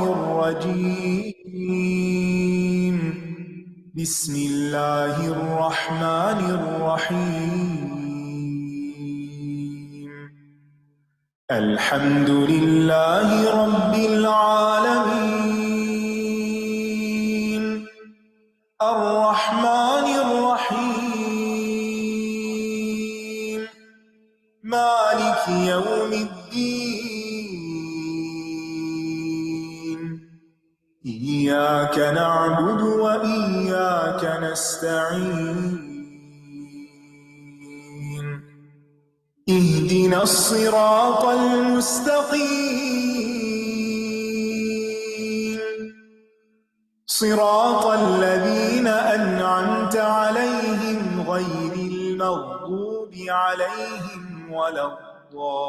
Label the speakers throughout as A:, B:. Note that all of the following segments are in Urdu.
A: الرجيم بسم الله الرحمن الرحيم الحمد لله رب العالمين الرحمن الرحيم مالك يوم الدين إياك نعبد وإياك نستعين اهدنا الصراط المستقيم صراط الذين أنعمت عليهم غير المغضوب عليهم ولا الضالين.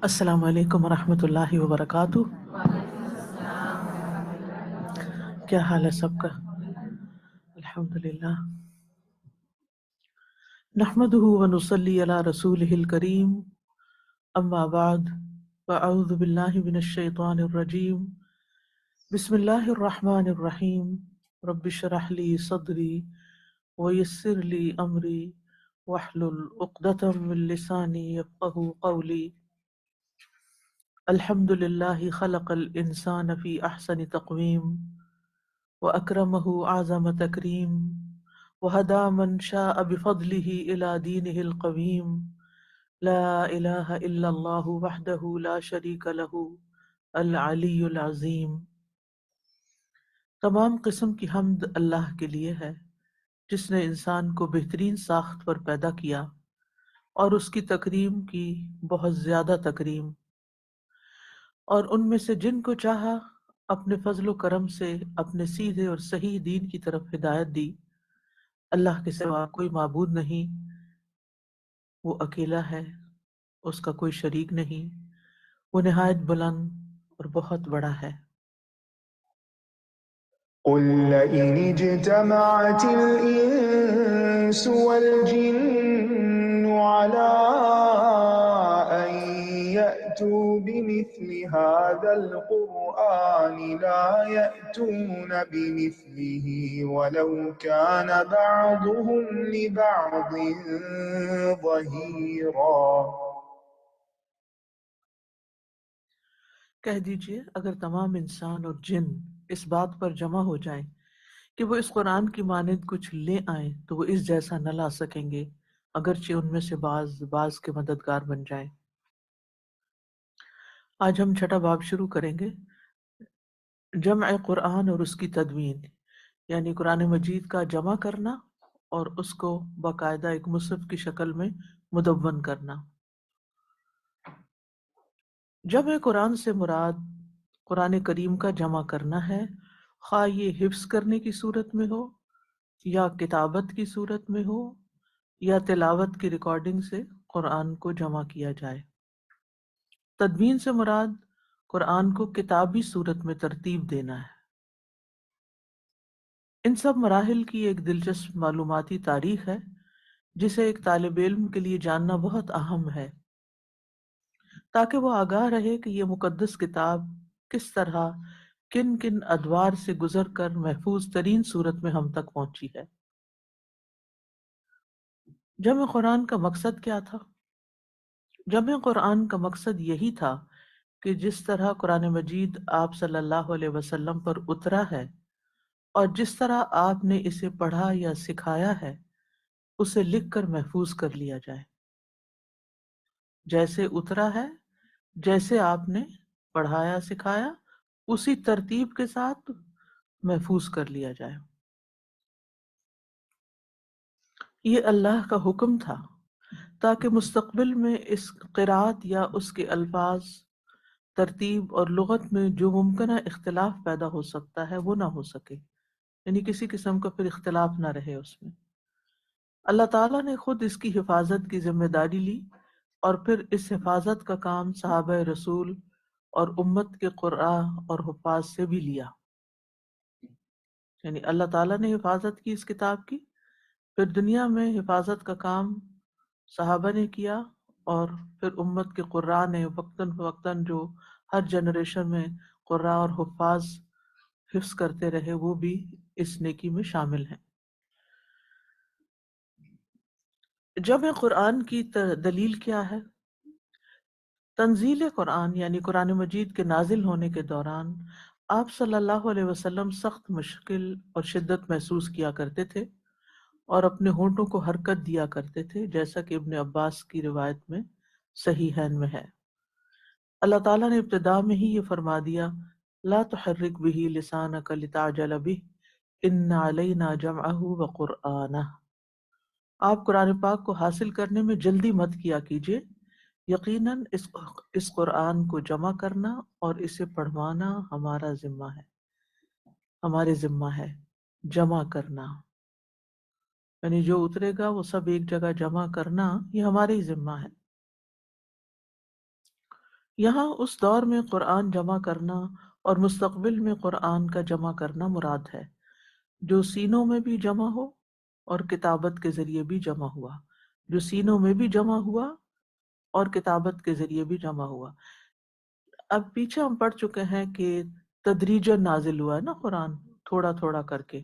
B: السلام علیکم ورحمۃ اللہ وبرکاتہ۔ کیا حال ہے سب کا؟ الحمدللہ نحمده ونصلی علی رسولہ الکریم، اما بعد فاعوذ باللہ من الشیطان الرجیم، بسم اللہ الرحمن الرحیم، رب اشرح لی صدری ویسر لی امری واحلل عقدۃ من لسانی یفقہوا قولی۔ الحمد للہ خلق الانسان فی احسن تقویم واکرمہ اعظم تکریم وہدی من شاء بفضلہ الی دینہ القویم، لا الہ الا اللہ وحدہ لا شریک لہ العلی العظیم۔ تمام قسم کی حمد اللہ کے لیے ہے جس نے انسان کو بہترین ساخت پر پیدا کیا اور اس کی تکریم کی بہت زیادہ تکریم، اور ان میں سے جن کو چاہا اپنے فضل و کرم سے اپنے سیدھے اور صحیح دین کی طرف ہدایت دی۔ اللہ کے سوا کوئی معبود نہیں، وہ اکیلا ہے، اس کا کوئی شریک نہیں، وہ نہایت بلند اور بہت بڑا ہے۔
A: قل لئن اجتمعت الإنس والجن على أن يأتوا بمثل هذا القرآن لا يأتون بمثله ولو كان بعضهم لبعض ظهيرا۔
B: کہہ دیجئے اگر تمام انسان اور جن اس بات پر جمع ہو جائیں کہ وہ اس قرآن کی مانند کچھ لے آئیں تو وہ اس جیسا نہ لا سکیں گے، اگرچہ ان میں سے بعض کے مددگار بن جائیں۔ آج ہم چھٹا باب شروع کریں گے، جمع قرآن اور اس کی تدوین، یعنی قرآن مجید کا جمع کرنا اور اس کو باقاعدہ ایک مصحف کی شکل میں مدون کرنا۔ جمع قرآن سے مراد قرآن کریم کا جمع کرنا ہے، خواہ یہ حفظ کرنے کی صورت میں ہو یا کتابت کی صورت میں ہو یا تلاوت کی ریکارڈنگ سے قرآن کو جمع کیا جائے۔ تدوین سے مراد قرآن کو کتابی صورت میں ترتیب دینا ہے۔ ان سب مراحل کی ایک دلچسپ معلوماتی تاریخ ہے جسے ایک طالب علم کے لیے جاننا بہت اہم ہے، تاکہ وہ آگاہ رہے کہ یہ مقدس کتاب کس طرح کن کن ادوار سے گزر کر محفوظ ترین صورت میں ہم تک پہنچی ہے۔ جمع قرآن کا مقصد کیا تھا؟ جمع قرآن کا مقصد یہی تھا کہ جس طرح قرآن مجید آپ صلی اللہ علیہ وسلم پر اترا ہے اور جس طرح آپ نے اسے پڑھا یا سکھایا ہے اسے لکھ کر محفوظ کر لیا جائے، جیسے اترا ہے، جیسے آپ نے پڑھایا سکھایا اسی ترتیب کے ساتھ محفوظ کر لیا جائے۔ یہ اللہ کا حکم تھا تاکہ مستقبل میں اس قرات یا اس کے الفاظ، ترتیب اور لغت میں جو ممکنہ اختلاف پیدا ہو سکتا ہے وہ نہ ہو سکے، یعنی کسی قسم کا پھر اختلاف نہ رہے اس میں۔ اللہ تعالیٰ نے خود اس کی حفاظت کی ذمہ داری لی اور پھر اس حفاظت کا کام صحابہ رسول اور امت کے قراء اور حفاظ سے بھی لیا۔ یعنی اللہ تعالیٰ نے حفاظت کی اس کتاب کی، پھر دنیا میں حفاظت کا کام صحابہ نے کیا، اور پھر امت کے قراء نے وقتاً فوقتاً جو ہر جنریشن میں قراء اور حفاظ حفظ کرتے رہے، وہ بھی اس نیکی میں شامل ہیں۔ جمع قرآن کی دلیل کیا ہے؟ تنزیل قرآن یعنی قرآن مجید کے نازل ہونے کے دوران آپ صلی اللہ علیہ وسلم سخت مشکل اور شدت محسوس کیا کرتے تھے اور اپنے ہونٹوں کو حرکت دیا کرتے تھے، جیسا کہ ابن عباس کی روایت میں صحیحین میں ہے۔ اللہ تعالیٰ نے ابتدا میں ہی یہ فرما دیا، لا تحرک به لسانک لتعجل به ان علینا جمعہ وقرآنہ۔ آپ قرآن پاک کو حاصل کرنے میں جلدی مت کیا کیجیے، یقیناً اس قرآن کو جمع کرنا اور اسے پڑھوانا ہمارا ذمہ ہے، ہمارے ذمہ ہے جمع کرنا، یعنی جو اترے گا وہ سب ایک جگہ جمع کرنا یہ ہمارے ہی ذمہ ہے۔ یہاں اس دور میں قرآن جمع کرنا اور مستقبل میں قرآن کا جمع کرنا مراد ہے، جو سینوں میں بھی جمع ہو اور کتابت کے ذریعے بھی جمع ہوا، جو سینوں میں بھی جمع ہوا اور کتابت کے ذریعے بھی جمع ہوا۔ اب پیچھے ہم پڑھ چکے ہیں کہ تدریجاً نازل ہوا ہے نا قرآن، تھوڑا تھوڑا کر کے۔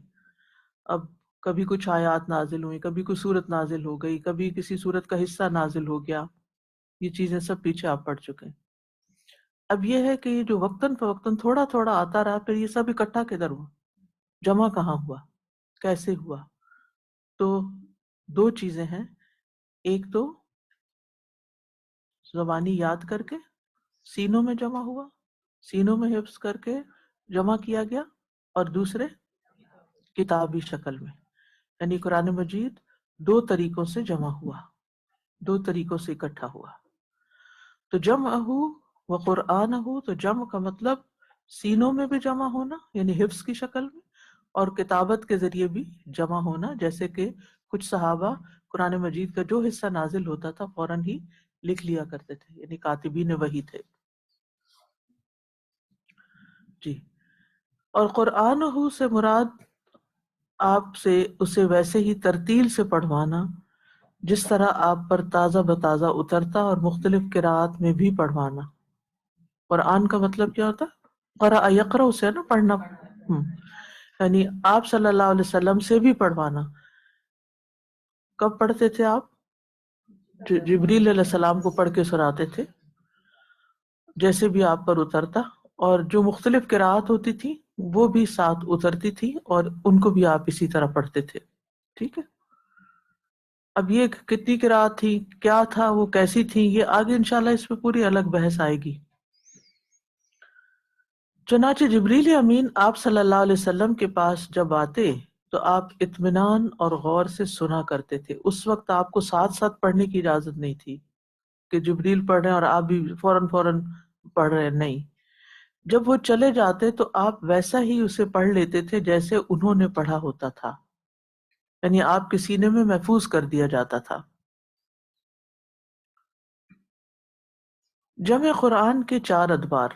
B: اب کبھی کچھ آیات نازل ہوئی، کبھی کوئی سورت نازل ہو گئی، کبھی کسی سورت کا حصہ نازل ہو گیا، یہ چیزیں سب پیچھے آپ پڑھ چکے ہیں۔ اب یہ ہے کہ یہ جو وقتاً فوقتاً تھوڑا تھوڑا آتا رہا، پھر یہ سب اکٹھا کدھر ہوا، جمع کہاں ہوا، کیسے ہوا؟ تو دو چیزیں ہیں، ایک تو زبانی یاد کر کے سینوں میں جمع ہوا، سینوں میں حفظ کر کے جمع کیا گیا، اور دوسرے کتابی شکل میں، یعنی قرآن مجید دو طریقوں سے جمع ہوا، دو طریقوں سے اکٹھا ہوا۔ تو جمع و قرآن تو جمع کا مطلب سینوں میں بھی جمع ہونا یعنی حفظ کی شکل میں، اور کتابت کے ذریعے بھی جمع ہونا، جیسے کہ کچھ صحابہ قرآن مجید کا جو حصہ نازل ہوتا تھا فوراً ہی لکھ لیا کرتے تھے، یعنی کاتبین وحی تھے۔ جی، اور قرآن سے مراد آپ سے اسے ویسے ہی ترتیل سے پڑھوانا جس طرح آپ پر تازہ بتازہ اترتا، اور مختلف قراءات میں بھی پڑھوانا۔ قرآن کا مطلب کیا ہوتا ہے؟ قرأ یقرأ سے نا پڑھنا، یعنی آپ صلی اللہ علیہ وسلم سے بھی پڑھوانا۔ کب پڑھتے تھے آپ؟ جبریل علیہ السلام کو پڑھ کے سناتے تھے، جیسے بھی آپ پر اترتا، اور جو مختلف قراءات ہوتی تھی وہ بھی ساتھ اترتی تھی اور ان کو بھی آپ اسی طرح پڑھتے تھے۔ ٹھیک ہے، اب یہ کتنی قراءت تھی، کیا تھا وہ، کیسی تھی، یہ آگے انشاءاللہ اس پہ پوری الگ بحث آئے گی۔ چنانچہ جبریل امین آپ صلی اللہ علیہ وسلم کے پاس جب آتے تو آپ اطمینان اور غور سے سنا کرتے تھے۔ اس وقت آپ کو ساتھ ساتھ پڑھنے کی اجازت نہیں تھی کہ جبریل پڑھ رہے ہیں اور آپ بھی فوراً فوراً پڑھ رہے ہیں، نہیں۔ جب وہ چلے جاتے تو آپ ویسا ہی اسے پڑھ لیتے تھے جیسے انہوں نے پڑھا ہوتا تھا، یعنی آپ کے سینے میں محفوظ کر دیا جاتا تھا۔ جمع قرآن کے 4 ادوار،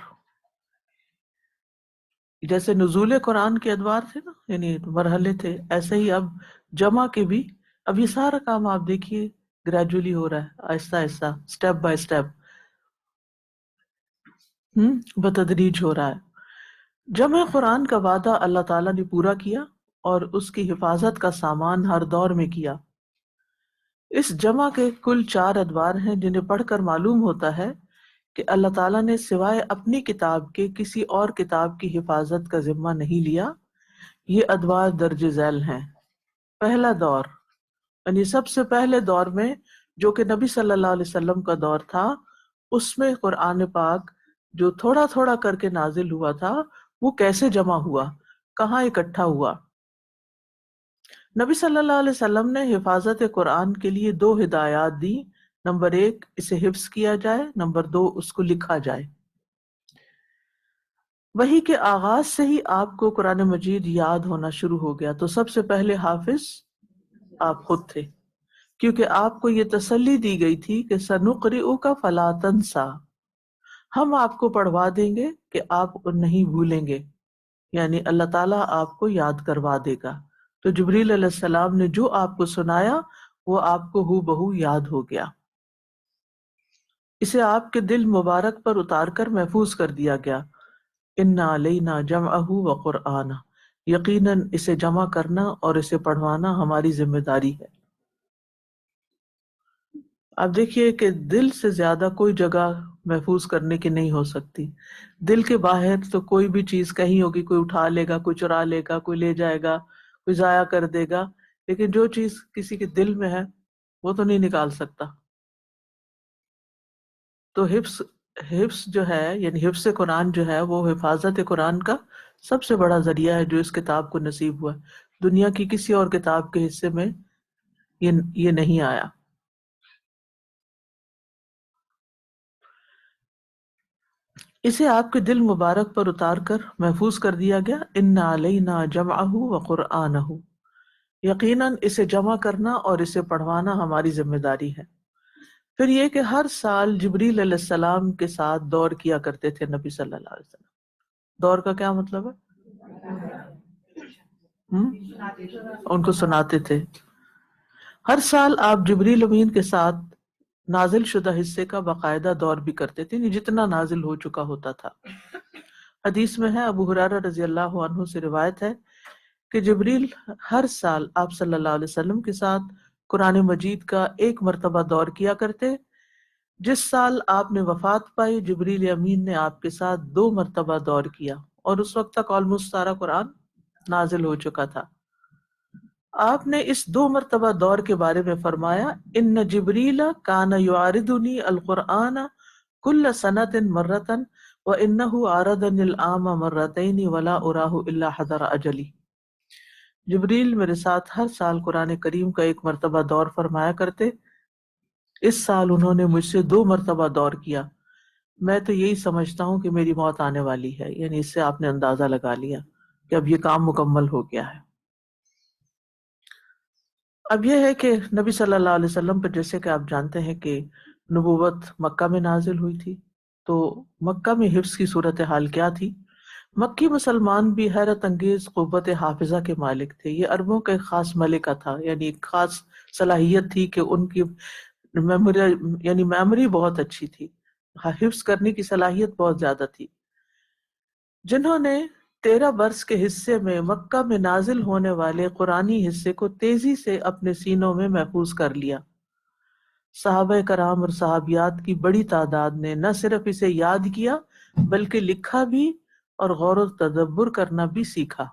B: جیسے نزول قرآن کے ادوار تھے نا، یعنی مرحلے تھے، ایسے ہی اب جمع کے بھی، اب یہ سارا کام آپ دیکھیے گریجولی ہو رہا ہے، آہستہ آہستہ، سٹیپ بائی سٹیپ، بتدریج ہو رہا ہے۔ جمع قرآن کا وعدہ اللہ تعالیٰ نے پورا کیا اور اس کی حفاظت کا سامان ہر دور میں کیا۔ اس جمع کے کل 4 ادوار ہیں جنہیں پڑھ کر معلوم ہوتا ہے کہ اللہ تعالیٰ نے سوائے اپنی کتاب کے کسی اور کتاب کی حفاظت کا ذمہ نہیں لیا۔ یہ ادوار درج ذیل ہیں۔ پہلا دور، یعنی سب سے پہلے دور میں جو کہ نبی صلی اللہ علیہ وسلم کا دور تھا، اس میں قرآن پاک جو تھوڑا تھوڑا کر کے نازل ہوا تھا وہ کیسے جمع ہوا، کہاں اکٹھا ہوا۔ نبی صلی اللہ علیہ وسلم نے حفاظت قرآن کے لیے 2 ہدایات دی، نمبر 1 اسے حفظ کیا جائے، نمبر 2 اس کو لکھا جائے۔ وحی کے آغاز سے ہی آپ کو قرآن مجید یاد ہونا شروع ہو گیا، تو سب سے پہلے حافظ آپ خود تھے، کیونکہ آپ کو یہ تسلی دی گئی تھی کہ سنقرئک فلا تنسیٰ، ہم آپ کو پڑھوا دیں گے کہ آپ نہیں بھولیں گے۔ یعنی اللہ تعالیٰ آپ کو یاد کروا دے گا۔ تو جبریل علیہ السلام نے جو آپ کو سنایا وہ آپ کو ہو بہو یاد ہو گیا، اسے آپ کے دل مبارک پر اتار کر محفوظ کر دیا گیا۔ انا علینا جمعہ و قرآن، یقیناً اسے جمع کرنا اور اسے پڑھوانا ہماری ذمہ داری ہے۔ اب دیکھیے کہ دل سے زیادہ کوئی جگہ محفوظ کرنے کی نہیں ہو سکتی۔ دل کے باہر تو کوئی بھی چیز کہیں ہوگی، کوئی اٹھا لے گا، کوئی چرا لے گا، کوئی لے جائے گا، کوئی ضائع کر دے گا، لیکن جو چیز کسی کے دل میں ہے وہ تو نہیں نکال سکتا۔ تو حفظ جو ہے، یعنی حفظ قرآن جو ہے وہ حفاظت قرآن کا سب سے بڑا ذریعہ ہے جو اس کتاب کو نصیب ہوا ہے۔ دنیا کی کسی اور کتاب کے حصے میں یہ نہیں آیا۔ اسے آپ کے دل مبارک پر اتار کر محفوظ کر دیا گیا۔ انا علینا جمعہ و قرآنہ، یقیناً اسے جمع کرنا اور اسے پڑھوانا ہماری ذمہ داری ہے۔ پھر یہ کہ ہر سال جبریل علیہ السلام کے ساتھ دور کیا کرتے تھے نبی صلی اللہ علیہ وسلم۔ دور کا کیا مطلب ہے؟ ان کو سناتے تھے۔ ہر سال آپ جبریل امین کے ساتھ نازل شدہ حصے کا باقاعدہ دور بھی کرتے تھے، یعنی جتنا نازل ہو چکا ہوتا تھا۔ حدیث میں ہے، ابو ہریرہ رضی اللہ عنہ سے روایت ہے کہ جبریل ہر سال آپ صلی اللہ علیہ وسلم کے ساتھ قرآن مجید کا ایک مرتبہ دور کیا کرتے۔ جس سال آپ نے وفات پائی، جبریل امین نے آپ کے ساتھ 2 مرتبہ دور کیا، اور اس وقت تک آلموسٹ سارا قرآن نازل ہو چکا تھا۔ آپ نے اس 2 مرتبہ دور کے بارے میں فرمایا، ان جبریل کان یعارضنی القرآن کل سنۃ مرۃ وانہ عارضنی العام مرتین ولا اراه الا حضر اجلی۔ جبریل میرے ساتھ ہر سال قرآن کریم کا ایک مرتبہ دور فرمایا کرتے۔ اس سال انہوں نے مجھ سے 2 مرتبہ دور کیا، میں تو یہی سمجھتا ہوں کہ میری موت آنے والی ہے، یعنی اس سے آپ نے اندازہ لگا لیا کہ اب یہ کام مکمل ہو گیا ہے۔ اب یہ ہے کہ نبی صلی اللہ علیہ وسلم پر، جیسے کہ آپ جانتے ہیں کہ نبوت مکہ میں نازل ہوئی تھی، تو مکہ میں حفظ کی صورتحال کیا تھی؟ مکی مسلمان بھی حیرت انگیز قوت حافظہ کے مالک تھے۔ یہ عربوں کا ایک خاص ملکہ تھا، یعنی ایک خاص صلاحیت تھی کہ ان کی میموری بہت اچھی تھی، حفظ کرنے کی صلاحیت بہت زیادہ تھی، جنہوں نے 13 برس کے حصے میں مکہ میں نازل ہونے والے قرآنی حصے کو تیزی سے اپنے سینوں میں محفوظ کر لیا۔ صحابہ کرام اور صحابیات کی بڑی تعداد نے نہ صرف اسے یاد کیا بلکہ لکھا بھی اور غور و تدبر کرنا بھی سیکھا۔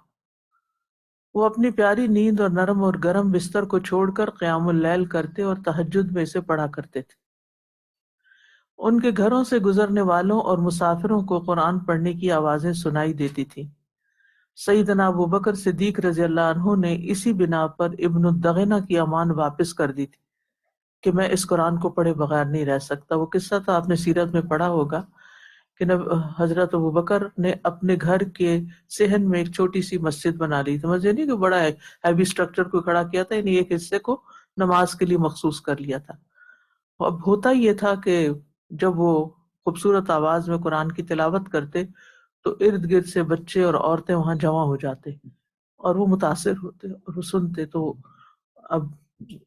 B: وہ اپنی پیاری نیند اور نرم اور گرم بستر کو چھوڑ کر قیام اللیل کرتے اور تہجد میں اسے پڑھا کرتے تھے۔ ان کے گھروں سے گزرنے والوں اور مسافروں کو قرآن پڑھنے کی آوازیں سنائی دیتی تھیں۔ سیدنا ابوبکر صدیق رضی اللہ عنہ نے اسی بنا پر ابن الدغنہ کی امان واپس کر دی تھی کہ میں اس قرآن کو پڑھے بغیر نہیں رہ سکتا۔ وہ قصہ تو آپ نے سیرت میں پڑھا ہوگا کہ حضرت ابوبکر نے اپنے گھر کے صحن میں ایک چھوٹی سی مسجد بنا لی تھی، مسجد نہیں کہ بڑا ہیوی اسٹرکچر کو کھڑا کیا تھا، یعنی ایک حصے کو نماز کے لیے مخصوص کر لیا تھا۔ اب ہوتا یہ تھا کہ جب وہ خوبصورت آواز میں قرآن کی تلاوت کرتے تو ارد گرد سے بچے اور عورتیں وہاں جمع ہو جاتے اور وہ متاثر ہوتے اور وہ سنتے۔ تو اب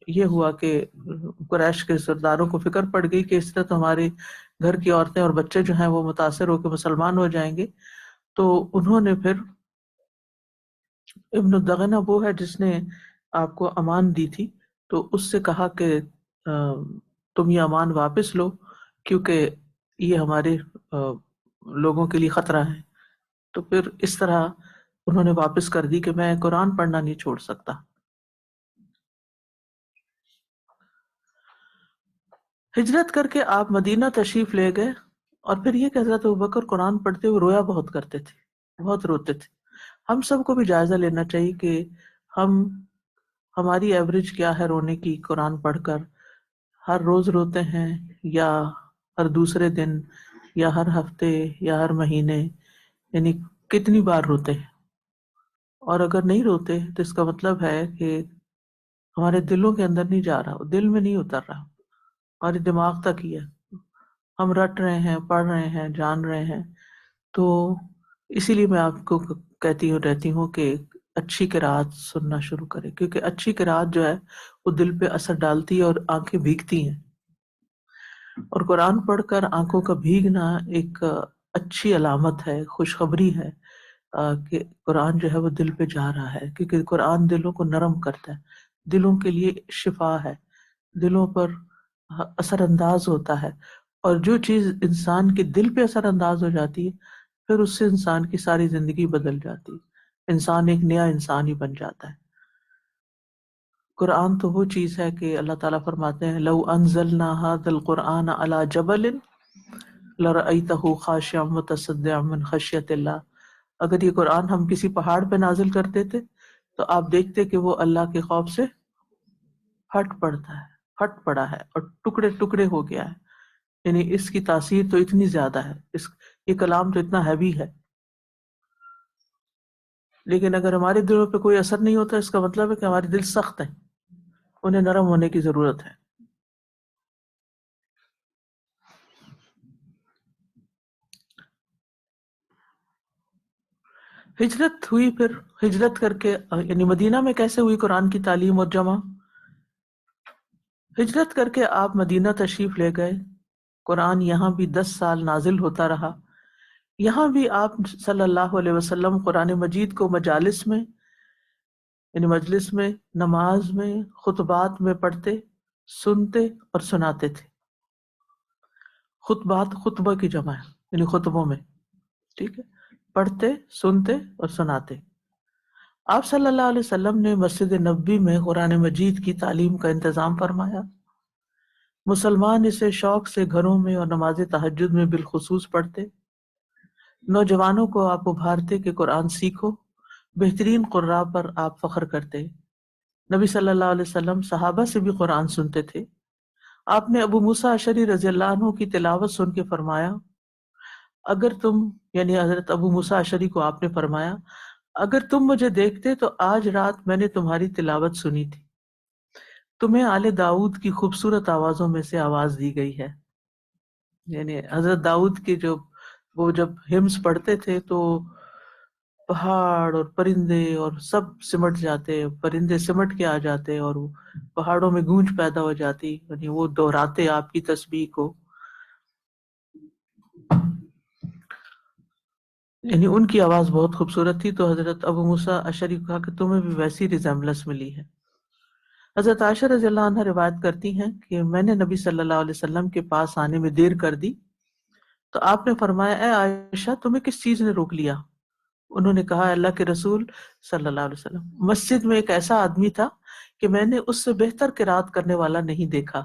B: یہ ہوا کہ قریش کے سرداروں کو فکر پڑ گئی کہ اس طرح تو ہمارے گھر کی عورتیں اور بچے جو ہیں وہ متاثر ہو کے مسلمان ہو جائیں گے۔ تو انہوں نے پھر ابن الدغنہ وہ ہے جس نے آپ کو امان دی تھی، تو اس سے کہا کہ تم یہ امان واپس لو کیونکہ یہ ہمارے لوگوں کے لیے خطرہ ہے۔ تو پھر اس طرح انہوں نے واپس کر دی کہ میں قرآن پڑھنا نہیں چھوڑ سکتا۔ ہجرت کر کے آپ مدینہ تشریف لے گئے، اور پھر یہ کہ حضرت ابوبکر قرآن پڑھتے ہوئے رویا بہت کرتے تھے، بہت روتے تھے۔ ہم سب کو بھی جائزہ لینا چاہیے کہ ہماری ایوریج کیا ہے رونے کی قرآن پڑھ کر۔ ہر روز روتے ہیں یا ہر دوسرے دن یا ہر ہفتے یا ہر مہینے، یعنی کتنی بار روتے ہیں؟ اور اگر نہیں روتے تو اس کا مطلب ہے کہ ہمارے دلوں کے اندر نہیں جا رہا، دل میں نہیں اتر رہا، ہمارے دماغ تک ہی ہے، ہم رٹ رہے ہیں، پڑھ رہے ہیں، جان رہے ہیں۔ تو اسی لیے میں آپ کو کہتی ہوں رہتی ہوں کہ اچھی قرآت سننا شروع کرے، کیونکہ اچھی قرآت جو ہے وہ دل پہ اثر ڈالتی ہے اور آنکھیں بھیگتی ہیں، اور قرآن پڑھ کر آنکھوں کا بھیگنا ایک اچھی علامت ہے، خوشخبری ہے کہ قرآن جو ہے وہ دل پہ جا رہا ہے، کیونکہ قرآن دلوں کو نرم کرتا ہے، دلوں کے لیے شفا ہے، دلوں پر اثر انداز ہوتا ہے، اور جو چیز انسان کے دل پہ اثر انداز ہو جاتی ہے پھر اس سے انسان کی ساری زندگی بدل جاتی ہے، انسان ایک نیا انسان ہی بن جاتا ہے۔ قرآن تو وہ چیز ہے کہ اللہ تعالیٰ فرماتے ہیں لو انزلنا هذا القرآن على جبل لرأيته خاشعا متصدعا من خشیت اللہ، اگر یہ قرآن ہم کسی پہاڑ پہ نازل کرتے تھے تو آپ دیکھتے کہ وہ اللہ کے خوف سے پھٹ پڑا ہے اور ٹکڑے ٹکڑے ہو گیا ہے، یعنی اس کی تاثیر تو اتنی زیادہ ہے، یہ کلام تو اتنا ہیوی ہے، لیکن اگر ہمارے دلوں پہ کوئی اثر نہیں ہوتا اس کا مطلب ہے کہ ہمارے دل سخت ہیں، انہیں نرم ہونے کی ضرورت ہے۔ ہجرت ہوئی، پھر ہجرت کر کے یعنی مدینہ میں کیسے ہوئی قرآن کی تعلیم اور جمع؟ ہجرت کر کے آپ مدینہ تشریف لے گئے، قرآن یہاں بھی 10 سال نازل ہوتا رہا، یہاں بھی آپ صلی اللہ علیہ وسلم قرآن مجید کو مجالس میں یعنی مجلس میں، نماز میں، خطبات میں پڑھتے، سنتے اور سناتے تھے۔ خطبات خطبہ کی جمع ہے، یعنی خطبوں میں، ٹھیک ہے، پڑھتے، سنتے اور سناتے۔ آپ صلی اللہ علیہ وسلم نے مسجد نبوی میں قرآن مجید کی تعلیم کا انتظام فرمایا، مسلمان اسے شوق سے گھروں میں اور نماز تہجد میں بالخصوص پڑھتے، نوجوانوں کو آپ ابھارتے کہ قرآن سیکھو، بہترین قراء پر آپ فخر کرتے، نبی صلی اللہ علیہ وسلم صحابہ سے بھی قرآن سنتے تھے۔ آپ نے ابو موسیٰ اشعری رضی اللہ عنہ کی تلاوت سن کے فرمایا، اگر تم یعنی حضرت ابو موسیٰ اشعری کو آپ نے فرمایا اگر تم مجھے دیکھتے تو آج رات میں نے تمہاری تلاوت سنی تھی، تمہیں آل داؤد کی خوبصورت آوازوں میں سے آواز دی گئی ہے، یعنی حضرت داؤد کے جو وہ جب ہمز پڑھتے تھے تو پہاڑ اور پرندے اور سب سمٹ جاتے، پرندے سمٹ کے آ جاتے اور وہ پہاڑوں میں گونج پیدا ہو جاتی، یعنی وہ دہراتے آپ کی تسبیح کو، یعنی ان کی آواز بہت خوبصورت تھی۔ تو حضرت ابو موسیٰ اشعری کو کہا کہ تمہیں بھی ویسی ریزمبلنس ملی ہے۔ حضرت عائشہ رضی اللہ عنہ روایت کرتی ہیں کہ میں نے نبی صلی اللہ علیہ وسلم کے پاس آنے میں دیر کر دی تو آپ نے فرمایا اے عائشہ تمہیں کس چیز نے روک لیا؟ انہوں نے کہا اللہ کے رسول صلی اللہ علیہ وسلم، مسجد میں ایک ایسا آدمی تھا کہ میں نے اس سے بہتر قرات کرنے والا نہیں دیکھا،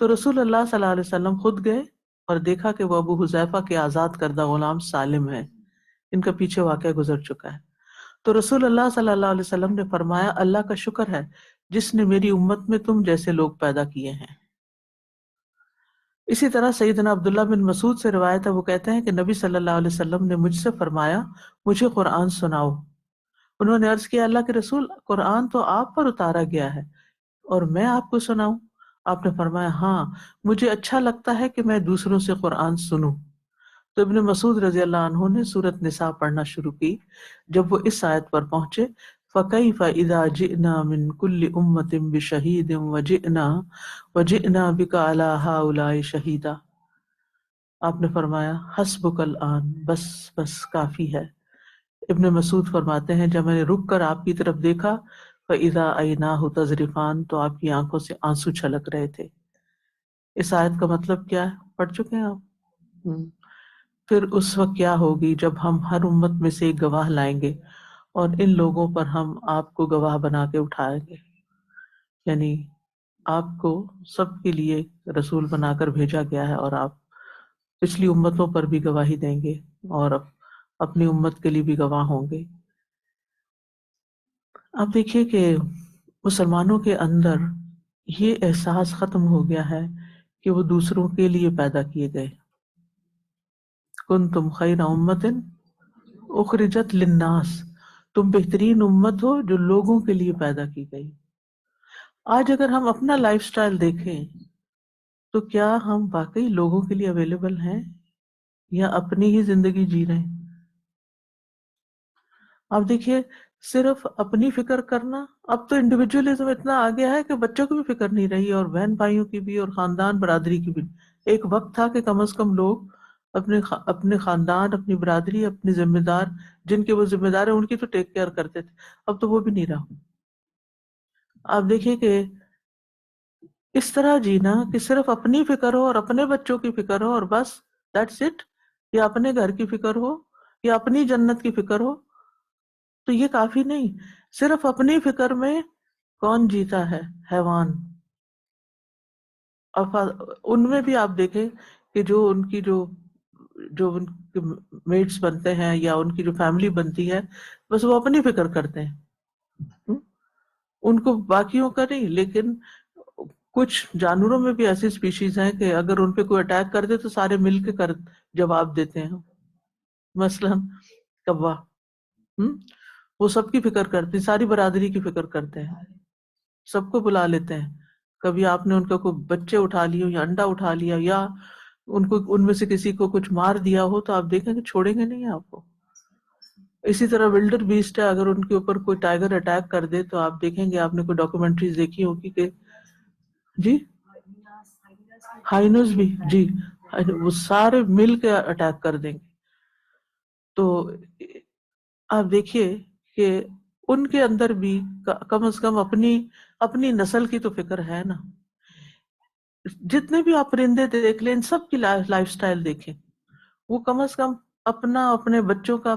B: تو رسول اللہ صلی اللہ علیہ وسلم خود گئے اور دیکھا کہ وہ ابو حذیفہ کے آزاد کردہ غلام سالم ہے، ان کا پیچھے واقعہ گزر چکا ہے۔ تو رسول اللہ صلی اللہ علیہ وسلم نے فرمایا اللہ کا شکر ہے جس نے میری امت میں تم جیسے لوگ پیدا کیے ہیں۔ اسی طرح سیدنا عبداللہ بن مسعود سے روایت ہے، وہ کہتے ہیں کہ نبی صلی اللہ علیہ وسلم نے مجھ سے فرمایا مجھے قرآن سناؤ۔ انہوں نے عرض کیا اللہ کے رسول قرآن تو آپ پر اتارا گیا ہے اور میں آپ کو سناؤں؟ آپ نے فرمایا ہاں، مجھے اچھا لگتا ہے کہ میں دوسروں سے قرآن سنوں۔ تو ابن مسعود رضی اللہ عنہ نے سورۃ نساء پڑھنا شروع کی، جب وہ اس آیت پر پہنچے فَكَيْفَ إِذَا جِئْنَا مِن كُلِّ أُمَّةٍ بِشَهِيدٍ وَجِئْنَا بِكَ عَلَى هَؤُلَاءِ شَهِيدًا، آپ نے فرمایا حسبک الآن، بس بس کافی ہے۔ ابن مسعود فرماتے ہیں جب میں نے رک کر آپ کی طرف دیکھا فَإِذَا عَيْنَاهُ تَذْرِفَانِ، تو آپ کی آنکھوں سے آنسو چھلک رہے تھے۔ اس آیت کا مطلب کیا ہے پڑھ چکے ہیں آپ؟ پھر اس وقت کیا ہوگی جب ہم ہر امت میں سے ایک گواہ لائیں گے اور ان لوگوں پر ہم آپ کو گواہ بنا کے اٹھائیں گے، یعنی آپ کو سب کے لیے رسول بنا کر بھیجا گیا ہے اور آپ پچھلی امتوں پر بھی گواہی دیں گے اور اپنی امت کے لیے بھی گواہ ہوں گے۔ آپ دیکھیے کہ مسلمانوں کے اندر یہ احساس ختم ہو گیا ہے کہ وہ دوسروں کے لیے پیدا کیے گئے، کنتم خیر امت اخرجت للناس، تم بہترین امت ہو جو لوگوں کے لیے پیدا کی گئی۔ آج اگر ہم اپنا لائف سٹائل دیکھیں تو کیا ہم واقعی لوگوں کے لیے اویلیبل ہیں یا اپنی ہی زندگی جی رہے ہیں؟ آپ دیکھیے صرف اپنی فکر کرنا، اب تو انڈیویجولزم اتنا آ گیا ہے کہ بچوں کی بھی فکر نہیں رہی، اور بہن بھائیوں کی بھی، اور خاندان برادری کی بھی. ایک وقت تھا کہ کم از کم لوگ اپنے خاندان، اپنی برادری، اپنی ذمہ دار جن کے وہ ذمہ دار ہیں ان کی تو ٹیک کیئر کرتے تھے. اب تو وہ بھی نہیں رہا. آپ دیکھیے کہ اس طرح جینا کہ صرف اپنی فکر ہو اور اپنے بچوں کی فکر ہو اور بس دیٹس اٹ، یا اپنے گھر کی فکر ہو یا اپنی جنت کی فکر ہو، تو یہ کافی نہیں. صرف اپنی فکر میں کون جیتا ہے؟ حیوان. ان میں بھی آپ دیکھیں کہ جو ان کی جو ان کے میٹس بنتے ہیں یا ان کی جو فیملی بنتی ہے، بس وہ اپنی فکر کرتے ہیں. ان کو باقیوں کا نہیں. لیکن کچھ جانوروں میں بھی ایسی اسپیشیز ہیں کہ اگر ان پہ کوئی اٹیک کر دے تو سارے مل کے جواب دیتے ہیں. مثلا کوا، وہ سب کی فکر کرتے ہیں، ساری برادری کی فکر کرتے ہیں، سب کو بلا لیتے ہیں. کبھی آپ نے ان کا کوئی بچے اٹھا لیے یا انڈا اٹھا لیا یا ان میں سے کسی کو کچھ مار دیا ہو تو آپ دیکھیں کہ چھوڑیں گے نہیں آپ کو. اسی طرح ولڈر بیسٹ ہے، اگر ان کے اوپر کوئی ٹائیگر اٹیک کر دے تو آپ دیکھیں گے، آپ نے کوئی ڈاکومنٹریز دیکھی ہوگی کہ جی ہائینوز بھی، جی وہ سارے مل کے اٹیک کر دیں گے. تو آپ دیکھیے کہ ان کے اندر بھی کم از کم اپنی نسل کی تو فکر ہے نا. جتنے بھی آپ پرندے دیکھ لیں، ان سب کی لائف سٹائل دیکھیں، وہ کم از کم اپنے بچوں کا.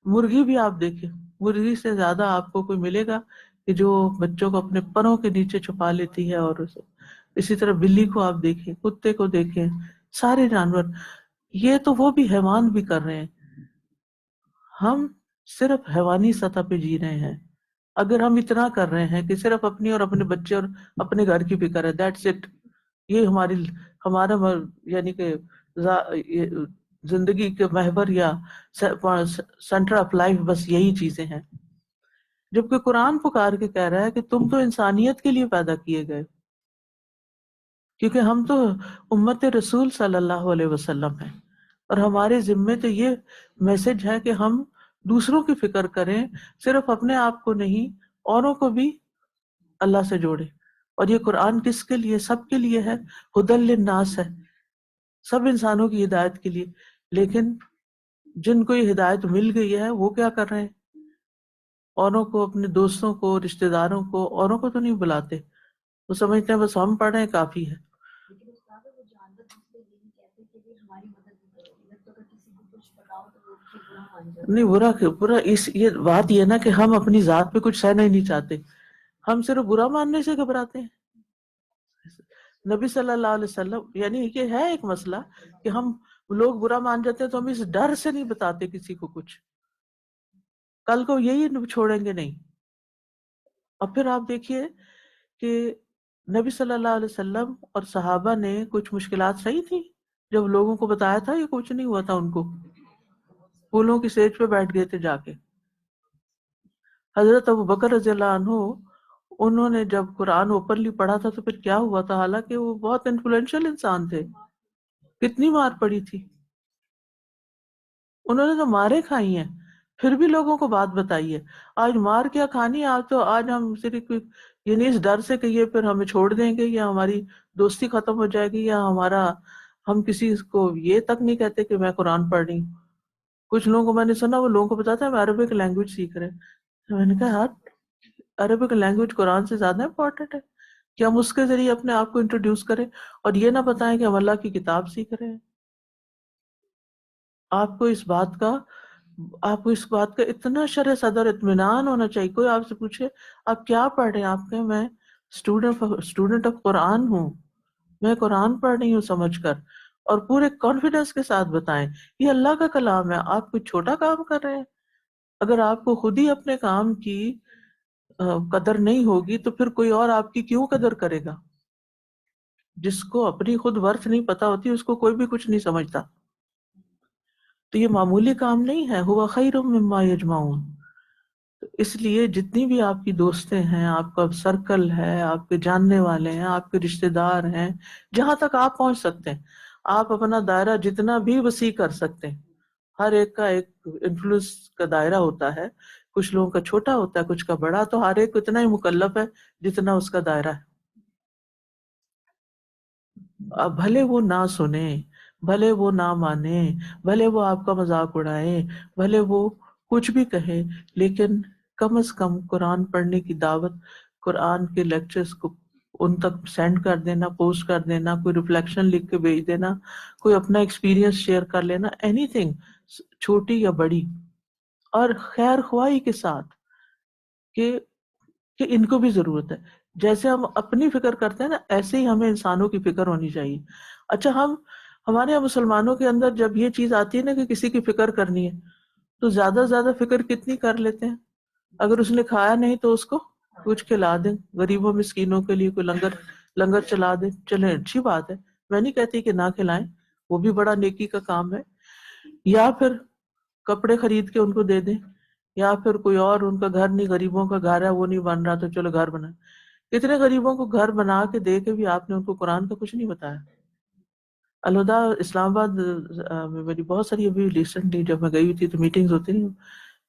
B: مرغی بھی آپ دیکھیں، مرغی سے زیادہ آپ کو کوئی ملے گا کہ جو بچوں کو اپنے پروں کے نیچے چھپا لیتی ہے. اور اسی طرح بلی کو آپ دیکھیں، کتے کو دیکھیں، سارے جانور. یہ تو وہ بھی حیوان بھی کر رہے ہیں. ہم صرف حیوانی سطح پہ جی رہے ہیں. اگر ہم اتنا کر رہے ہیں کہ صرف اپنی اور اپنے بچے اور اپنے گھر کی فکر ہے، دیٹس اٹ، یہ ہمارا یعنی کہ زندگی کے محور یا سینٹر آف لائف بس یہی چیزیں ہیں. جبکہ قرآن پکار کے کہہ رہا ہے کہ تم تو انسانیت کے لیے پیدا کیے گئے، کیونکہ ہم تو امت رسول صلی اللہ علیہ وسلم ہیں، اور ہمارے ذمے تو یہ میسج ہے کہ ہم دوسروں کی فکر کریں، صرف اپنے آپ کو نہیں، اوروں کو بھی اللہ سے جوڑے. اور یہ قرآن کس کے لیے؟ سب کے لیے ہے، ہدی للناس ہے، سب انسانوں کی ہدایت کے لیے. لیکن جن کو یہ ہدایت مل گئی ہے وہ کیا کر رہے ہیں؟ اوروں کو، اپنے دوستوں کو، رشتہ داروں کو، اوروں کو تو نہیں بلاتے. وہ سمجھتے ہیں بس ہم پڑھیں کافی ہے. نہیں، برا یہ بات یہ نا کہ ہم اپنی ذات پہ کچھ سہنا ہی نہیں چاہتے، ہم صرف برا ماننے سے گھبراتے ہیں. نبی صلی اللہ علیہ وسلم، یعنی یہ ہے ایک مسئلہ کہ ہم لوگ برا مان جاتے ہیں تو ہم اس ڈر سے نہیں بتاتے کسی کو کچھ، کل کو یہی چھوڑیں گے نہیں. اور پھر آپ دیکھیے کہ نبی صلی اللہ علیہ وسلم اور صحابہ نے کچھ مشکلات صحیح تھی جب لوگوں کو بتایا تھا، یہ کچھ نہیں ہوا تھا ان کو. پھولوں کی سیج پہ بیٹھ گئے تھے جا کے. حضرت ابو بکر رضی اللہ عنہ، انہوں نے جب قرآن اوپنلی پڑھا تھا تو پھر کیا ہوا تھا، حالانکہ وہ بہت انفلوئنشل انسان تھے، کتنی مار پڑی تھی، انہوں نے تو مارے کھائی ہیں، پھر بھی لوگوں کو بات بتائی ہے. آج مار کیا کھانی، آج ہم صرف یعنی اس ڈر سے کہ یہ پھر ہمیں چھوڑ دیں گے یا ہماری دوستی ختم ہو جائے گی، یا ہم کسی کو یہ تک نہیں کہتے کہ میں قرآن پڑھ رہی ہوں. کچھ لوگوں کو میں نے سنا، وہ لوگوں کو بتاتا ہے ہم عربک لینگویج سیکھ رہے ہیں. میں نے کہا یار، عربک لینگویج قرآن سے زیادہ امپورٹنٹ ہے کہ ہم اس کے ذریعے اپنے آپ کو انٹروڈیوس کریں، اور یہ نہ بتائیں کہ ہم اللہ کی کتاب سیکھ رہے ہیں. آپ کو اس بات کا اتنا شرح صدر اطمینان ہونا چاہیے. کوئی آپ سے پوچھے آپ کیا پڑھ رہے ہیں، آپ کہیں میں اسٹوڈنٹ آف قرآن ہوں، میں قرآن پڑھ رہی ہوں سمجھ کر، اور پورے کانفیڈنس کے ساتھ بتائیں یہ اللہ کا کلام ہے. آپ کوئی چھوٹا کام کر رہے ہیں. اگر آپ کو خود ہی اپنے کام کی قدر نہیں ہوگی تو پھر کوئی اور آپ کی کیوں قدر کرے گا؟ جس کو اپنی خود ورث نہیں پتا ہوتی اس کو کوئی بھی کچھ نہیں سمجھتا. تو یہ معمولی کام نہیں ہے. ہوا خیر مما یجمعون. اس لیے جتنی بھی آپ کی دوستیں ہیں، آپ کا سرکل ہے، آپ کے جاننے والے ہیں، آپ کے رشتہ دار ہیں، جہاں تک آپ پہنچ سکتے ہیں، آپ اپنا دائرہ جتنا بھی وسیع کر سکتے ہیں. ہر ایک کا ایک انفلوئنس کا دائرہ ہوتا ہے کچھ لوگوں کا چھوٹا ہوتا ہے, کچھ کا بڑا, تو ہر ایک اتنا ہی مکلف ہے جتنا اس کا دائرہ ہے. اب بھلے وہ نہ سنے, بھلے وہ نہ مانے, بھلے وہ آپ کا مذاق اڑائے, بھلے وہ کچھ بھی کہے, لیکن کم از کم قرآن پڑھنے کی دعوت, قرآن کے لیکچرز کو ان تک سینڈ کر دینا, پوسٹ کر دینا, کوئی ریفلیکشن لکھ کے بھیج دینا, کوئی اپنا ایکسپیرینس شیئر کر لینا, اینی تھنگ چھوٹی یا بڑی, اور خیر خواہی کے ساتھ کہ ان کو بھی ضرورت ہے. جیسے ہم اپنی فکر کرتے ہیں نا, ایسے ہی ہمیں انسانوں کی فکر ہونی چاہیے. اچھا, ہمارے یہاں مسلمانوں کے اندر جب یہ چیز آتی ہے نا کہ کسی کی فکر کرنی ہے, تو زیادہ سے زیادہ فکر کتنی کر لیتے ہیں؟ اگر اس نے کھایا نہیں تو اس کو کچھ کھلا دیں, غریبوں مسکینوں کے لیے کوئی لنگر چلا دیں, چلیں اچھی بات ہے, میں نہیں کہتی کہ نہ کھلائیں, وہ بھی بڑا نیکی کا کام ہے. یا پھر کپڑے خرید کے ان کو دے دیں, یا پھر کوئی اور ان کا گھر نہیں, غریبوں کا گھر ہے وہ نہیں بن رہا تو چلو گھر بنائیں. اتنے غریبوں کو گھر بنا کے دے کے بھی آپ نے ان کو قرآن کا کچھ نہیں بتایا. الوداع اسلام آباد میں میری بہت ساری ابھی ریسنٹلی جب میں گئی ہوئی تھی تو میٹنگز ہوتی نہیں,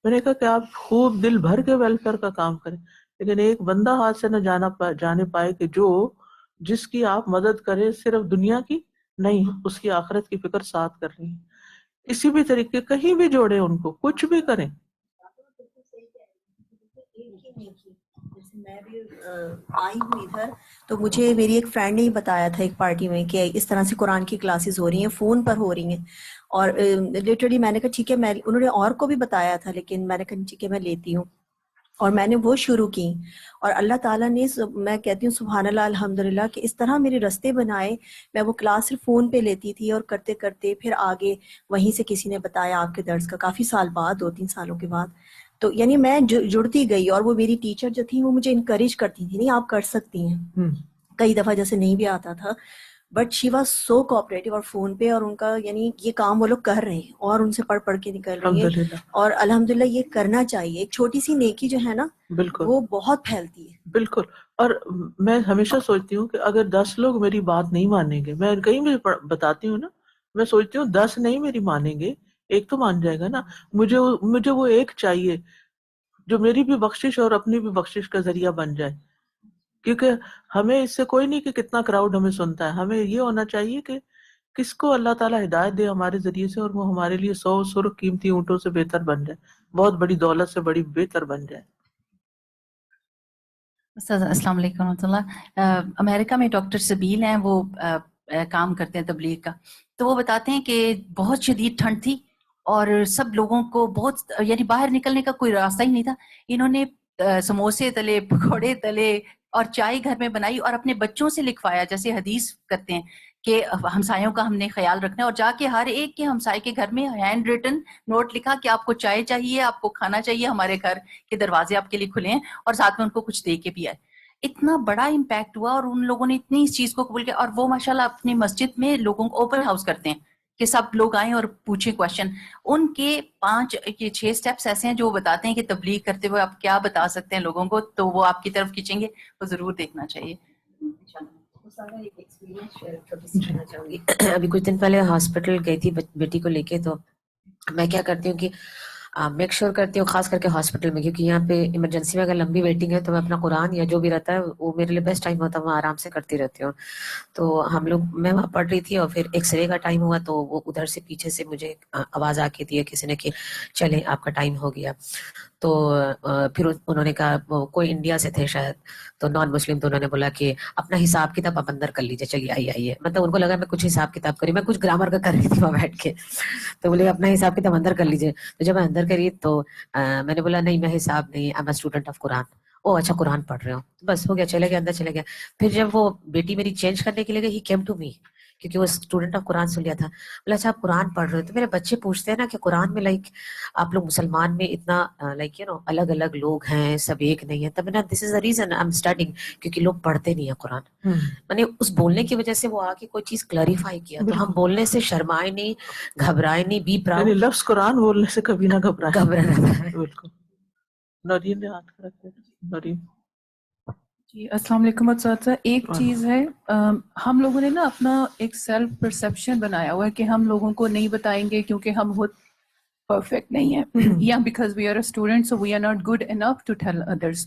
B: میں نے کہا کہ آپ خوب دل بھر کے ویلفیئر کا کام کریں, لیکن ایک بندہ ہاتھ سے نہ جانے پائے کہ جس کی آپ مدد کریں صرف دنیا کی نہیں, اس کی آخرت کی فکر ساتھ کر رہی ہے. کسی بھی طریقے کہیں بھی جوڑے ان کو, کچھ بھی کریں.
C: جیسے میں بھی آئی ہوں ادھر, تو مجھے میری ایک فرینڈ نے ہی بتایا تھا ایک پارٹی میں کہ اس طرح سے قرآن کی کلاسز ہو رہی ہیں, فون پر ہو رہی ہیں, اور لٹرلی میں نے کہا ٹھیک ہے, انہوں نے اور کو بھی بتایا تھا, لیکن میں نے کہا ٹھیک ہے میں لیتی ہوں, اور میں نے وہ شروع کی. اور اللہ تعالیٰ نے, میں کہتی ہوں سبحان اللہ الحمدللہ, کہ اس طرح میرے رستے بنائے. میں وہ کلاس صرف فون پہ لیتی تھی, اور کرتے کرتے پھر آگے وہیں سے کسی نے بتایا آپ کے درس کا, کافی سال بعد, 2-3 سالوں کے بعد. تو یعنی میں جڑتی گئی, اور وہ میری ٹیچر جو تھی وہ مجھے انکریج کرتی تھی, نہیں آپ کر سکتی ہیں. کئی دفعہ جیسے نہیں بھی آتا تھا, but she was so cooperative, اور فون پہ, اور ان کا یعنی یہ کام وہ لوگ کر رہے ہیں اور ان سے پڑھ کے نکل رہی ہیں.
B: الحمدللہ,
C: اور الحمدللہ یہ کرنا چاہیے, ایک چھوٹی سی نیکی جو ہے نا
B: بالکل
C: وہ بہت پھیلتی ہے.
B: بالکل. اور میں ہمیشہ سوچتی ہوں کہ اگر 10 لوگ میری بات نہیں مانیں گے, میں کہیں بھی بتاتی ہوں نا, میں سوچتی ہوں 10 نہیں میری مانیں گے, ایک تو مان جائے گا نا. مجھے وہ ایک چاہیے جو میری بھی بخشش اور اپنی بھی بخشش کا ذریعہ بن جائے. کیونکہ ہمیں اس سے کوئی نہیں کہ کتنا کراؤڈ ہمیں سنتا ہے, ہمیں یہ ہونا چاہیے کہ کس کو اللہ تعالیٰ ہدایت دے ہمارے ذریعے سے, اور وہ ہمارے لیے 100 سرخ قیمتی اونٹوں سے بہتر بن جائے, بہت بڑی دولت سے بڑی بہتر بن جائے.
D: السلام علیکم ورحمۃ اللہ. امریکہ میں ڈاکٹر سبیل ہیں, وہ کام کرتے ہیں تبلیغ کا. تو وہ بتاتے ہیں کہ بہت شدید ٹھنڈ تھی اور سب لوگوں کو بہت, یعنی باہر نکلنے کا کوئی راستہ ہی نہیں تھا. انہوں نے سموسے تلے, پکوڑے تلے اور چائے گھر میں بنائی, اور اپنے بچوں سے لکھوایا, جیسے حدیث کرتے ہیں کہ ہمسایوں کا ہم نے خیال رکھنا ہے, اور جا کے ہر ایک کے ہمسائے کے گھر میں ہینڈ ریٹن نوٹ لکھا کہ آپ کو چائے چاہیے, آپ کو کھانا چاہیے, ہمارے گھر کے دروازے آپ کے لیے کھلے ہیں, اور ساتھ میں ان کو کچھ دے کے بھی آئے. اتنا بڑا امپیکٹ ہوا, اور ان لوگوں نے اتنی اس چیز کو قبول کیا. اور وہ ماشاءاللہ اپنی مسجد میں لوگوں کو اوپن ہاؤس کرتے ہیں کہ سب لوگ آئیں اور پوچھیں کوشچن. ان کے 5-6 سٹیپس ایسے ہیں جو وہ بتاتے ہیں کہ تبلیغ کرتے ہوئے آپ کیا بتا سکتے ہیں لوگوں کو, تو وہ آپ کی طرف کھینچیں گے, وہ ضرور دیکھنا چاہیے.
E: ابھی کچھ دن پہلے ہاسپٹل گئی تھی بیٹی کو لے کے, تو میں کیا کرتی ہوں کہ میک شور کرتی ہوں, خاص کر کے ہاسپٹل میں, کیونکہ یہاں پہ ایمرجنسی میں اگر لمبی ویٹنگ ہے تو میں اپنا قرآن یا جو بھی رہتا ہے وہ میرے لیے بیسٹ ٹائم ہوتا ہے, وہ آرام سے کرتی رہتی ہوں. تو میں وہاں پڑھ رہی تھی, اور پھر ایکس رے کا ٹائم ہوا, تو وہ ادھر سے پیچھے سے مجھے آواز آ کے دی ہے کسی نے کہ چلیں آپ کا ٹائم ہو گیا. تو پھر انہوں نے کہا, کوئی انڈیا سے تھے شاید, تو نان مسلم, تو انہوں نے بولا کہ اپنا حساب کتاب آپ اندر کر لیجیے, چلیے آئیے. مطلب ان کو لگا میں کچھ حساب کتاب کری, میں کچھ گرامر کا کر رہی تھی وہاں بیٹھ کے, تو بولے اپنا حساب کتاب اندر کر لیجیے. تو جب میں اندر کری تو میں نے بولا نہیں میں حساب نہیں, I am a student of Quran. Oh اچھا قرآن پڑھ رہے ہو, بس ہو گیا, چلے گئے اندر چلے گئے. پھر جب وہ بیٹی میری چینج کرنے کے لیے گئی, ہی کیم ٹو می, کیونکہ وہ اسٹوڈنٹ آف قرآن سن لیا تھا. بولا اچھا آپ قرآن پڑھ رہے ہو, تو میرے بچے پوچھتے ہیں نا کہ قرآن میں لائک آپ لوگ مسلمان میں اتنا لائک الگ الگ لوگ ہیں, سب ایک نہیں ہے. تب نا this is the reason I am starting, کیونکہ لوگ پڑھتے نہیں ہیں قرآن. میں نے اس بولنے کی وجہ سے وہ آگے کوئی چیز کلیریفائی کیا, تو ہم بولنے سے شرمائے نہیں, گھبرائے نہیں, بی پراؤڈ,
B: یعنی لفظ قرآن بولنے سے کبھی نہ گھبرائیں. بالکل. نورین نے ہاتھ کھڑا کیا. نورین.
F: جی السلام علیکم اساتذہ. ایک چیز ہے, ہم لوگوں نے نا اپنا ایک سیلف پرسیپشن بنایا ہوا ہے کہ ہم لوگوں کو نہیں بتائیں گے کیونکہ ہم perfect nahi hai. Yeah, because we are a student, so we are not good enough to tell others.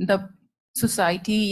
F: the society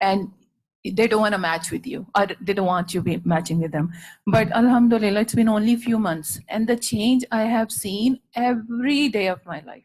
F: and they don't want to match with you, or they don't want you be matching with them. But alhamdulillah, it's been only few months, and the change I have seen every day of my life.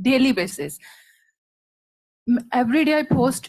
F: daily basis. Every day I post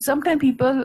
F: sometimes people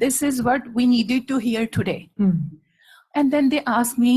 F: this is what we needed to hear today, and then they ask me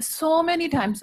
F: so many times.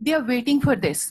F: they are waiting for this,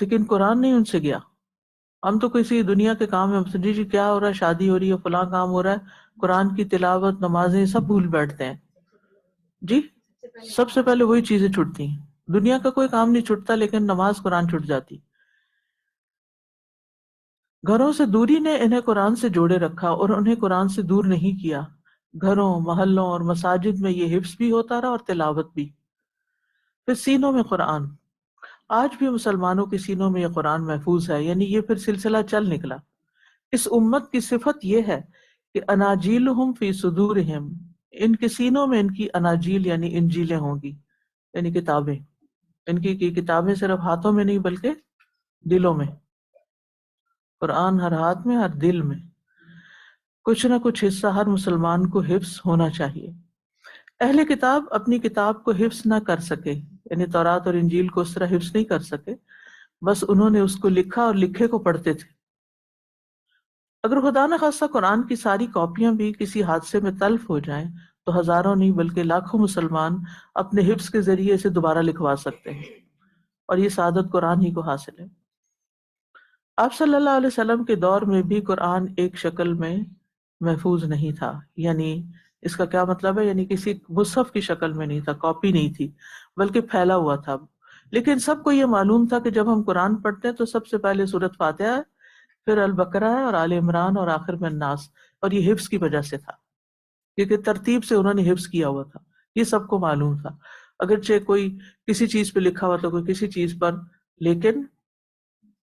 B: لیکن قرآن نہیں ان سے گیا. ہم تو کسی دنیا کے کام میں جی کیا ہو رہا ہے، شادی ہو رہی ہے، فلاں کام ہو رہا ہے، قرآن کی تلاوت، نمازیں سب بھول بیٹھتے ہیں. جی سب سے پہلے وہی چیزیں چھوٹتی ہیں. دنیا کا کوئی کام نہیں چھوٹتا لیکن نماز قرآن چھوٹ جاتی. گھروں سے دوری نے انہیں قرآن سے جوڑے رکھا اور انہیں قرآن سے دور نہیں کیا. گھروں، محلوں اور مساجد میں یہ حفظ بھی ہوتا رہا اور تلاوت بھی. پھر سینوں میں قرآن. آج بھی مسلمانوں کے سینوں میں یہ قرآن محفوظ ہے، یعنی یہ پھر سلسلہ چل نکلا. اس امت کی صفت یہ ہے کہ اناجیلہم فی صدورہم، ان کے سینوں میں ان کی اناجیل یعنی انجیلیں ہوں گی، یعنی کتابیں. ان کی کتابیں صرف ہاتھوں میں نہیں بلکہ دلوں میں. قرآن ہر ہاتھ میں، ہر دل میں. کچھ نہ کچھ حصہ ہر مسلمان کو حفظ ہونا چاہیے. اہل کتاب اپنی کتاب کو حفظ نہ کر سکے، یعنی تورات اور انجیل کو اس طرح حفظ نہیں کر سکے، بس انہوں نے اس کو لکھا اور لکھے کو پڑھتے تھے. اگر خدا نہ خواستہ قرآن کی ساری کاپیاں بھی کسی حادثے میں تلف ہو جائیں تو ہزاروں نہیں بلکہ لاکھوں مسلمان اپنے حفظ کے ذریعے اسے دوبارہ لکھوا سکتے ہیں، اور یہ سعادت قرآن ہی کو حاصل ہے. آپ صلی اللہ علیہ وسلم کے دور میں بھی قرآن ایک شکل میں محفوظ نہیں تھا. یعنی اس کا کیا مطلب ہے؟ یعنی کسی مصحف کی شکل میں نہیں تھا، کاپی نہیں تھی، بلکہ پھیلا ہوا تھا. لیکن سب کو یہ معلوم تھا کہ جب ہم قرآن پڑھتے ہیں تو سب سے پہلے سورۃ فاتحہ ہے، پھر البقرہ ہے اور آل عمران اور آخر میں الناس. اور یہ حفظ کی وجہ سے تھا، کیونکہ ترتیب سے انہوں نے حفظ کیا ہوا تھا. یہ سب کو معلوم تھا، اگرچہ کوئی کسی چیز پہ لکھا ہوا تھا، کوئی کسی چیز پر، لیکن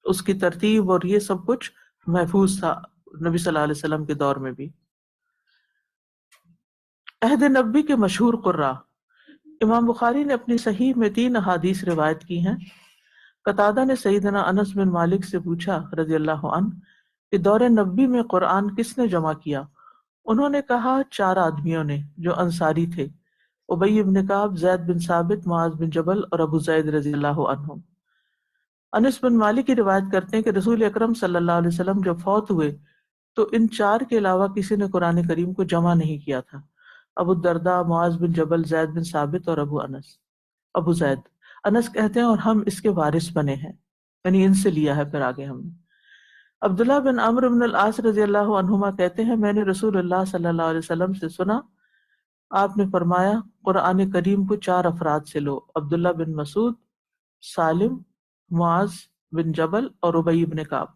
B: اس کی ترتیب اور یہ سب کچھ محفوظ تھا نبی صلی اللہ علیہ وسلم کے دور میں بھی. عہد نبی کے مشہور قراء. امام بخاری نے اپنی صحیح میں 3 احادیث روایت کی ہیں. قتادہ نے سیدنا انس بن مالک سے پوچھا رضی اللہ عنہ کہ دور نبی میں قرآن کس نے جمع کیا؟ انہوں نے کہا 4 آدمیوں نے جو انصاری تھے، ابی بن کعب، زید بن ثابت، معاذ بن جبل اور ابو زید رضی اللہ عنہم. انس بن مالک کی روایت کرتے ہیں کہ رسول اکرم صلی اللہ علیہ وسلم جب فوت ہوئے تو ان 4 کے علاوہ کسی نے قرآن کریم کو جمع نہیں کیا تھا. ابو الدرداء، معاذ بن جبل، زید بن ثابت اور ابو زید. انس کہتے ہیں اور ہم اس کے وارث بنے ہیں، یعنی ان سے لیا ہے پھر آگے ہم نے. عبداللہ بن عمرو بن العاص رضی اللہ عنہما کہتے ہیں میں نے رسول اللہ صلی اللہ علیہ وسلم سے سنا، آپ نے فرمایا قرآن کریم کو 4 افراد سے لو، عبداللہ بن مسعود، سالم، معاذ بن جبل اور ابی بن کعب.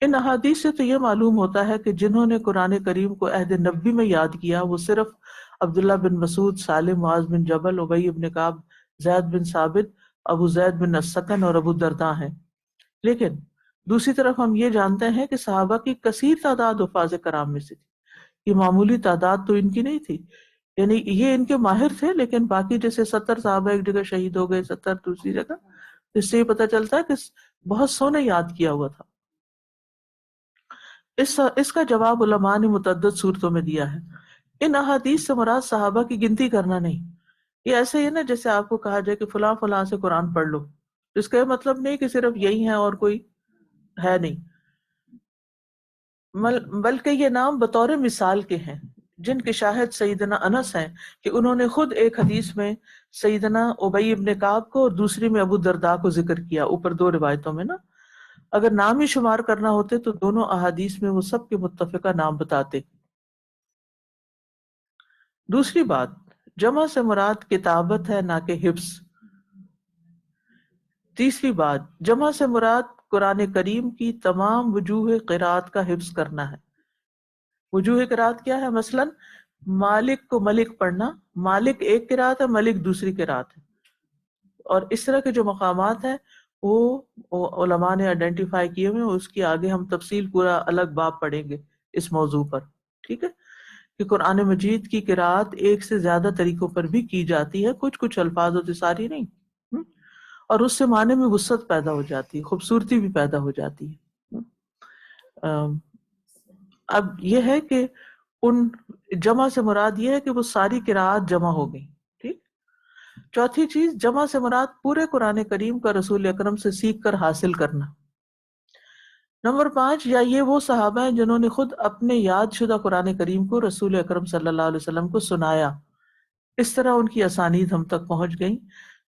B: ان احادیث سے تو یہ معلوم ہوتا ہے کہ جنہوں نے قرآن کریم کو عہد نبی میں یاد کیا وہ صرف عبداللہ بن مسعود، سالم، معاذ بن جبل، ابی بن کعب، زید بن ثابت، ابو زید بن السکن اور ابو الدرداء ہیں. لیکن دوسری طرف ہم یہ جانتے ہیں کہ صحابہ کی کثیر تعداد حفاظ کرام میں سے تھی. یہ معمولی تعداد تو ان کی نہیں تھی، یعنی یہ ان کے ماہر تھے، لیکن باقی جیسے 70 صحابہ ایک جگہ شہید ہو گئے، 70 دوسری جگہ. اس سے یہ پتہ چلتا ہے کہ بہت سو نے یاد کیا ہوا تھا. اس کا جواب علماء نے متعدد صورتوں میں دیا ہے. ان احادیث سے مراد صحابہ کی گنتی کرنا نہیں. یہ ایسے ہی ہے نا جیسے آپ کو کہا جائے کہ فلاں فلاں سے قرآن پڑھ لو، اس کا یہ مطلب نہیں کہ صرف یہی ہے اور کوئی ہے نہیں، بلکہ یہ نام بطور مثال کے ہیں جن کے شاہد سیدنا انس ہیں کہ انہوں نے خود ایک حدیث میں سیدنا ابی بن کعب کو اور دوسری میں ابو الدرداء کو ذکر کیا، اوپر 2 روایتوں میں نا. اگر نام ہی شمار کرنا ہوتے تو دونوں احادیث میں وہ سب کے متفقہ نام بتاتے. دوسری بات، جمع سے مراد کتابت ہے نہ کہ حفظ. تیسری بات، جمع سے مراد قرآن کریم کی تمام وجوہ قرات کا حفظ کرنا ہے. وجوہ قرات کیا ہے؟ مثلا مالک کو ملک پڑھنا، مالک ایک قرات ہے، ملک دوسری قرات ہے. اور اس طرح کے جو مقامات ہیں وہ علماء نے آئیڈینٹیفائی کیے ہوئے ہیں. اس کی آگے ہم تفصیل پورا الگ باب پڑھیں گے اس موضوع پر، ٹھیک ہے؟ کہ قرآن مجید کی قرات ایک سے زیادہ طریقوں پر بھی کی جاتی ہے، کچھ الفاظ ہوتے ساری نہیں، اور اس سے معنی میں وسعت پیدا ہو جاتی ہے، خوبصورتی بھی پیدا ہو جاتی ہے. اب یہ ہے کہ ان جمع سے مراد یہ ہے کہ وہ ساری قرات جمع ہو گئی. ٹھیک. چوتھی چیز، جمع سے مراد پورے قرآن کریم کا رسول اکرم سے سیکھ کر حاصل کرنا. نمبر 5، یا یہ وہ صحابہ ہیں جنہوں نے خود اپنے یاد شدہ قرآن کریم کو رسول اکرم صلی اللہ علیہ وسلم کو سنایا، اس طرح ان کی اسانید ہم تک پہنچ گئیں.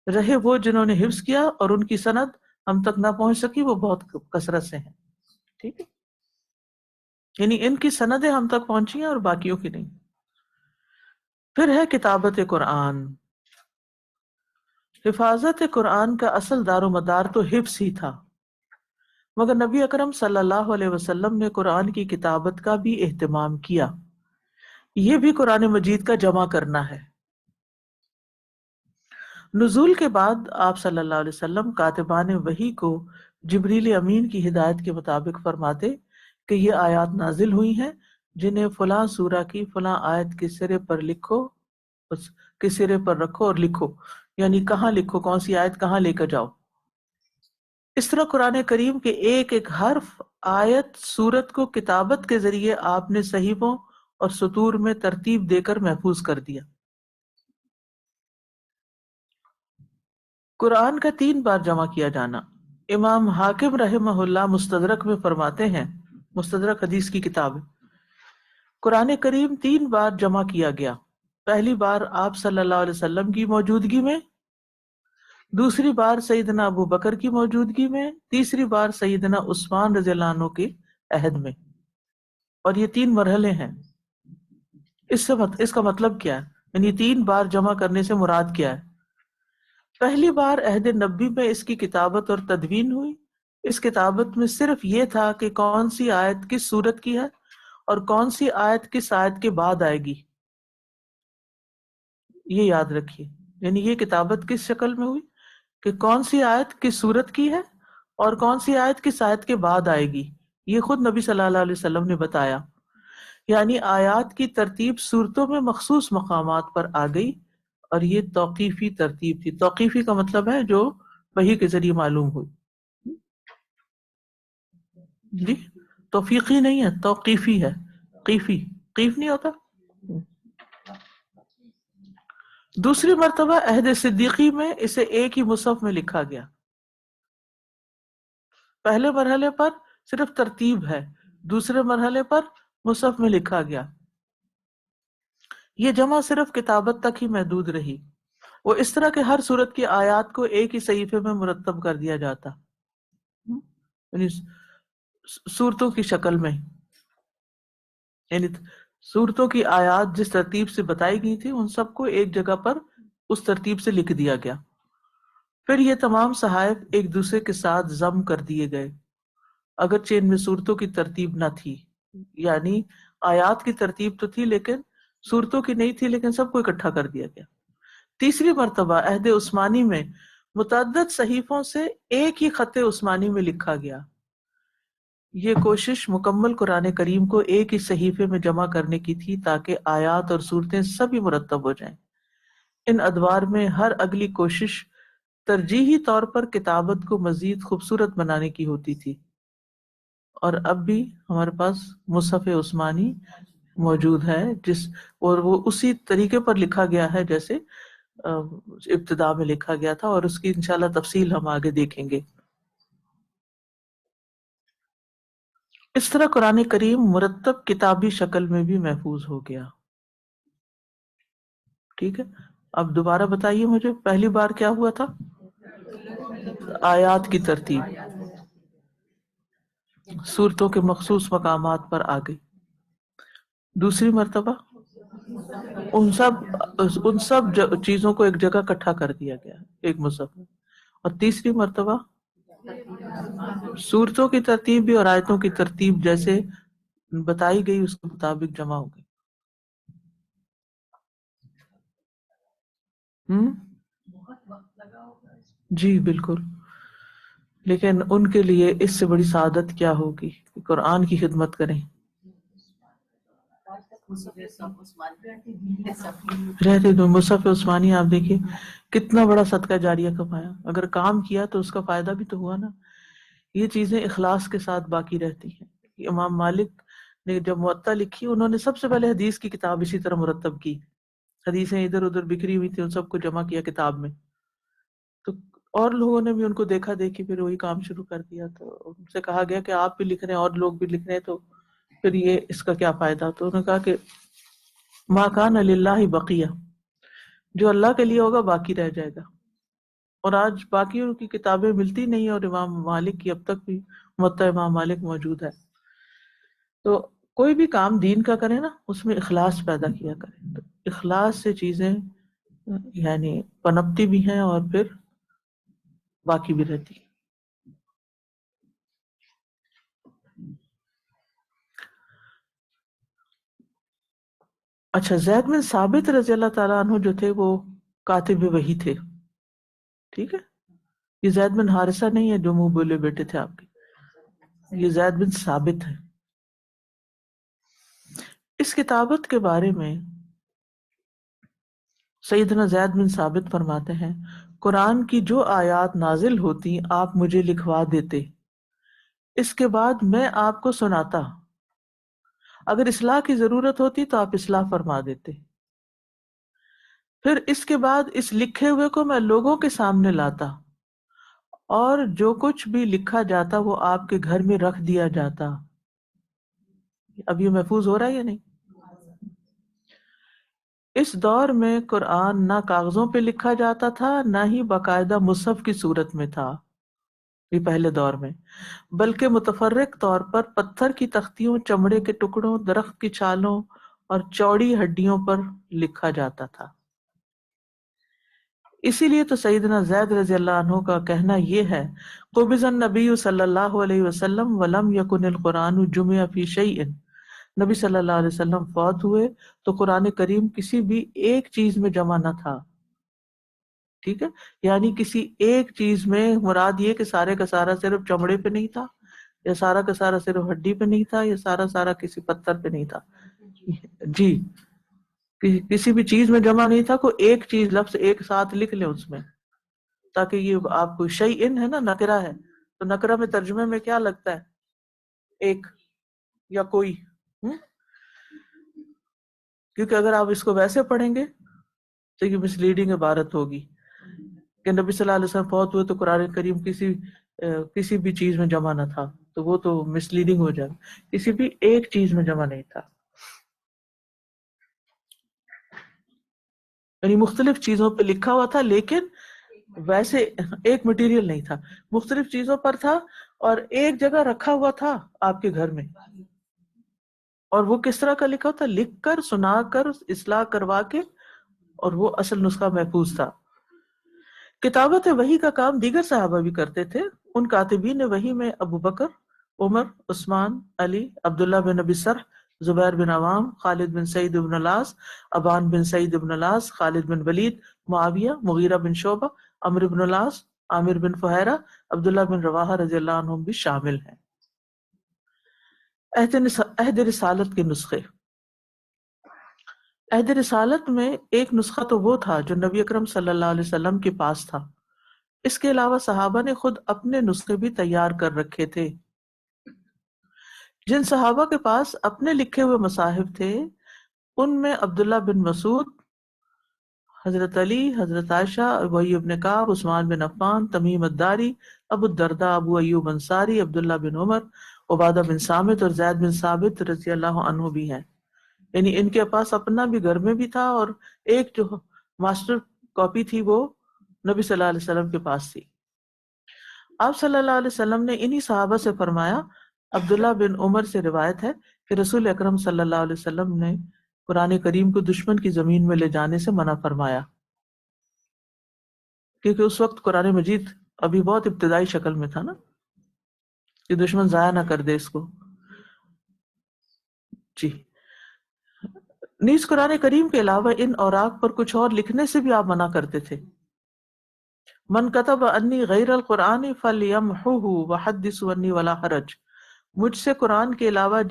B: رہے وہ جنہوں نے حفظ کیا اور ان کی سند ہم تک نہ پہنچ سکی وہ بہت کثرت سے ہیں. ٹھیک ہے، یعنی ان کی سندیں ہم تک پہنچی ہیں اور باقیوں کی نہیں. پھر ہے کتابت قرآن. حفاظت قرآن کا اصل دار و مدار تو حفظ ہی تھا، مگر نبی اکرم صلی اللہ علیہ وسلم نے قرآن کی کتابت کا بھی اہتمام کیا. یہ بھی قرآن مجید کا جمع کرنا ہے. نزول کے بعد آپ صلی اللہ علیہ وسلم کاتبان وحی کو جبریل امین کی ہدایت کے مطابق فرماتے کہ یہ آیات نازل ہوئی ہیں جنہیں فلاں سورہ کی فلاں آیت کے سرے پر لکھو، کے سرے پر رکھو اور لکھو، یعنی کہاں لکھو، کون سی آیت کہاں لے کر جاؤ. اس طرح قرآن کریم کے ایک ایک حرف، آیت، سورت کو کتابت کے ذریعے آپ نے صحیفوں اور سطور میں ترتیب دے کر محفوظ کر دیا. قرآن کا 3 بار جمع کیا جانا. امام حاکم رحمہ اللہ مستدرک میں فرماتے ہیں، مستدرک حدیث کی کتاب ہے، قرآن کریم 3 بار جمع کیا گیا. پہلی بار آپ صلی اللہ علیہ وسلم کی موجودگی میں، دوسری بار سیدنا ابو بکر کی موجودگی میں، تیسری بار سیدنا عثمان رضی اللہ عنہ کے عہد میں. اور یہ 3 مرحلے ہیں. اس کا مطلب کیا ہے؟ یعنی 3 بار جمع کرنے سے مراد کیا ہے؟ پہلی بار عہد نبی میں اس کی کتابت اور تدوین ہوئی. اس کتابت میں صرف یہ تھا کہ کون سی آیت کس سورت کی ہے اور کون سی آیت کس آیت کے بعد آئے گی. یہ یاد رکھیے، یعنی یہ کتابت کس شکل میں ہوئی کہ کون سی آیت کس سورت کی ہے اور کون سی آیت کس آیت کے بعد آئے گی. یہ خود نبی صلی اللہ علیہ وسلم نے بتایا. یعنی آیات کی ترتیب صورتوں میں مخصوص مقامات پر آ گئی، اور یہ توقیفی ترتیب تھی. توقیفی کا مطلب ہے جو وحی کے ذریعے معلوم ہوئی. جی توفیقی نہیں ہے، توقیفی ہے. قیف نہیں ہوتا. دوسری مرتبہ عہد صدیقی میں اسے ایک ہی مصحف میں لکھا گیا. پہلے مرحلے پر صرف ترتیب ہے، دوسرے مرحلے پر مصحف میں لکھا گیا. یہ جمع صرف کتابت تک ہی محدود رہی. وہ اس طرح کہ ہر صورت کی آیات کو ایک ہی صحیفے میں مرتب کر دیا جاتا، یعنی صورتوں کی شکل میں. یعنی صورتوں کی آیات جس ترتیب سے بتائی گئی تھی ان سب کو ایک جگہ پر اس ترتیب سے لکھ دیا گیا. پھر یہ تمام صحائف ایک دوسرے کے ساتھ ضم کر دیے گئے، اگرچہ ان میں صورتوں کی ترتیب نہ تھی. یعنی آیات کی ترتیب تو تھی لیکن صورتوں کی نہیں تھی، لیکن سب کو اکٹھا کر دیا گیا. تیسری مرتبہ عہد عثمانی میں متعدد صحیفوں سے ایک ہی خط عثمانی میں لکھا گیا. یہ کوشش مکمل قرآن کریم کو ایک ہی صحیفے میں جمع کرنے کی تھی تاکہ آیات اور صورتیں سبھی مرتب ہو جائیں. ان ادوار میں ہر اگلی کوشش ترجیحی طور پر کتابت کو مزید خوبصورت بنانے کی ہوتی تھی. اور اب بھی ہمارے پاس مصحف عثمانی موجود ہے اور وہ اسی طریقے پر لکھا گیا ہے جیسے ابتدا میں لکھا گیا تھا، اور اس کی انشاءاللہ تفصیل ہم آگے دیکھیں گے. اس طرح قرآن کریم مرتب کتابی شکل میں بھی محفوظ ہو گیا. ٹھیک ہے، اب دوبارہ بتائیے مجھے پہلی بار کیا ہوا تھا؟ آیات کی ترتیب سورتوں کے مخصوص مقامات پر آ گئی. دوسری مرتبہ ان سب چیزوں کو ایک جگہ اکٹھا کر دیا گیا ایک مصحف میں. اور تیسری مرتبہ سورتوں کی ترتیب بھی اور آیتوں کی ترتیب جیسے بتائی گئی اس کے مطابق جمع ہو گئی. جی بالکل، لیکن ان کے لیے اس سے بڑی سعادت کیا ہوگی کہ قرآن کی خدمت کریں. رہتے دو مصحف عثمانی، آپ دیکھیے کتنا بڑا صدقہ جاریہ کمایا. اگر کام کیا تو اس کا فائدہ بھی تو ہوا نا. یہ چیزیں اخلاص کے ساتھ باقی رہتی ہیں. امام مالک نے جب موطا لکھی انہوں نے سب سے پہلے حدیث کی کتاب اسی طرح مرتب کی. حدیثیں ادھر ادھر بکھری ہوئی تھی، ان سب کو جمع کیا کتاب میں. تو اور لوگوں نے بھی ان کو دیکھا دیکھی پھر وہی کام شروع کر دیا. تو ان سے کہا گیا کہ آپ بھی لکھ رہے ہیں اور لوگ بھی لکھ رہے ہیں تو پھر یہ اس کا کیا فائدہ. تو انہوں نے کہا کہ ما کان للہ بقیہ، جو اللہ کے لیے ہوگا باقی رہ جائے گا. اور آج باقیوں کی کتابیں ملتی نہیں، اور امام مالک کی اب تک بھی موطا امام مالک موجود ہے. تو کوئی بھی کام دین کا کرے نا، اس میں اخلاص پیدا کیا کرے. تو اخلاص سے چیزیں یعنی پنپتی بھی ہیں اور پھر باقی بھی رہتی. اچھا، زید بن ثابت رضی اللہ تعالیٰ عنہ جو تھے وہ کاتب وحی تھے. ٹھیک ہے، یہ زید بن حارثہ نہیں ہے جو منہ بولے بیٹے تھے آپ کے، یہ زید بن ثابت ہے. اس کتابت کے بارے میں سیدنا زید بن ثابت فرماتے ہیں، قرآن کی جو آیات نازل ہوتی آپ مجھے لکھوا دیتے، اس کے بعد میں آپ کو سناتا، اگر اصلاح کی ضرورت ہوتی تو آپ اصلاح فرما دیتے، پھر اس کے بعد اس لکھے ہوئے کو میں لوگوں کے سامنے لاتا، اور جو کچھ بھی لکھا جاتا وہ آپ کے گھر میں رکھ دیا جاتا. اب یہ محفوظ ہو رہا ہے یا نہیں؟ اس دور میں قرآن نہ کاغذوں پہ لکھا جاتا تھا، نہ ہی باقاعدہ مصحف کی صورت میں تھا یہ پہلے دور میں، بلکہ متفرق طور پر پتھر کی تختیوں، چمڑے کے ٹکڑوں، درخت کی چھالوں اور چوڑی ہڈیوں پر لکھا جاتا تھا. اسی لیے تو سیدنا زید رضی اللہ عنہ کا کہنا یہ ہے، قبض النبی صلی اللہ علیہ وسلم ولم یکن القرآن جمع فی شیء، نبی صلی اللہ علیہ وسلم فوت ہوئے تو قرآن کریم کسی بھی ایک چیز میں جمع نہ تھا. ٹھیک ہے، یعنی کسی ایک چیز میں مراد یہ کہ سارے کا سارا صرف چمڑے پہ نہیں تھا، یا سارا کا سارا صرف ہڈی پہ نہیں تھا، یا سارا کسی پتھر پہ نہیں تھا. جی، کسی بھی چیز میں جمع نہیں تھا، کوئی ایک چیز لفظ ایک ساتھ لکھ لیں اس میں، تاکہ یہ آپ کو شیئن ہے نا، نکرہ ہے، تو نکرہ میں ترجمے میں کیا لگتا ہے؟ ایک یا کوئی. کیونکہ اگر آپ اس کو ویسے پڑھیں گے تو یہ مسلیڈنگ عبارت ہوگی کہ نبی صلی اللہ علیہ وسلم فوت ہوئے تو قرآن کریم کسی بھی چیز میں جمع نہ تھا، تو وہ تو مسلیڈنگ ہو جائے. کسی بھی ایک چیز میں جمع نہیں تھا، یعنی مختلف چیزوں پہ لکھا ہوا تھا، لیکن ویسے ایک مٹیریل نہیں تھا، مختلف چیزوں پر تھا اور ایک جگہ رکھا ہوا تھا آپ کے گھر میں. اور وہ کس طرح کا لکھا ہوتا؟ لکھ کر، سنا کر، اصلاح کروا کے، اور وہ اصل نسخہ محفوظ تھا. کتابت وحی کا کام دیگر صحابہ بھی کرتے تھے. ان کاتبین وحی میں ابو بکر، عمر، عثمان، علی، عبداللہ بن ابی سرح، زبیر بن عوام، خالد بن سعید بن العاص، ابان بن سعید بن العاص، خالد بن ولید، معاویہ، مغیرہ بن شعبہ، عمرو بن العاص، عامر بن فہیرہ، عبداللہ بن رواحہ رضی اللہ عنہم بھی شامل ہیں. عہد رسالت کے نسخے. عہد رسالت میں ایک نسخہ تو وہ تھا جو نبی اکرم صلی اللہ علیہ وسلم کے پاس تھا. اس کے علاوہ صحابہ نے خود اپنے نسخے بھی تیار کر رکھے تھے. جن صحابہ کے پاس اپنے لکھے ہوئے مصاحف تھے ان میں عبداللہ بن مسعود، حضرت علی، حضرت عائشہ، ابی بن کعب، عثمان بن عفان، تمیم الداری، ابو الدرداء، ابو ایوب انصاری، عبداللہ بن عمر، عبادہ بن صامت اور زید بن ثابت رضی اللہ عنہ بھی ہیں. یعنی ان کے پاس اپنا بھی گھر میں بھی تھا، اور ایک جو ماسٹر کاپی تھی وہ نبی صلی اللہ علیہ وسلم کے پاس تھی. آپ صلی اللہ علیہ وسلم نے انہی صحابہ سے فرمایا، عبداللہ بن عمر سے روایت ہے کہ رسول اکرم صلی اللہ علیہ وسلم نے قرآن کریم کو دشمن کی زمین میں لے جانے سے منع فرمایا، کیونکہ اس وقت قرآن مجید ابھی بہت ابتدائی شکل میں تھا نا، کہ دشمن ضائع نہ کر دے اس کو. جی، نیز قرآن کریم کے علاوہ ان اوراق پر کچھ اور لکھنے سے بھی آپ منع کرتے تھے. من کتب انی غیر القرآن فلیمحوہ وحدثوا انی ولا حرج. مجھ سے قرآن کے علاوہ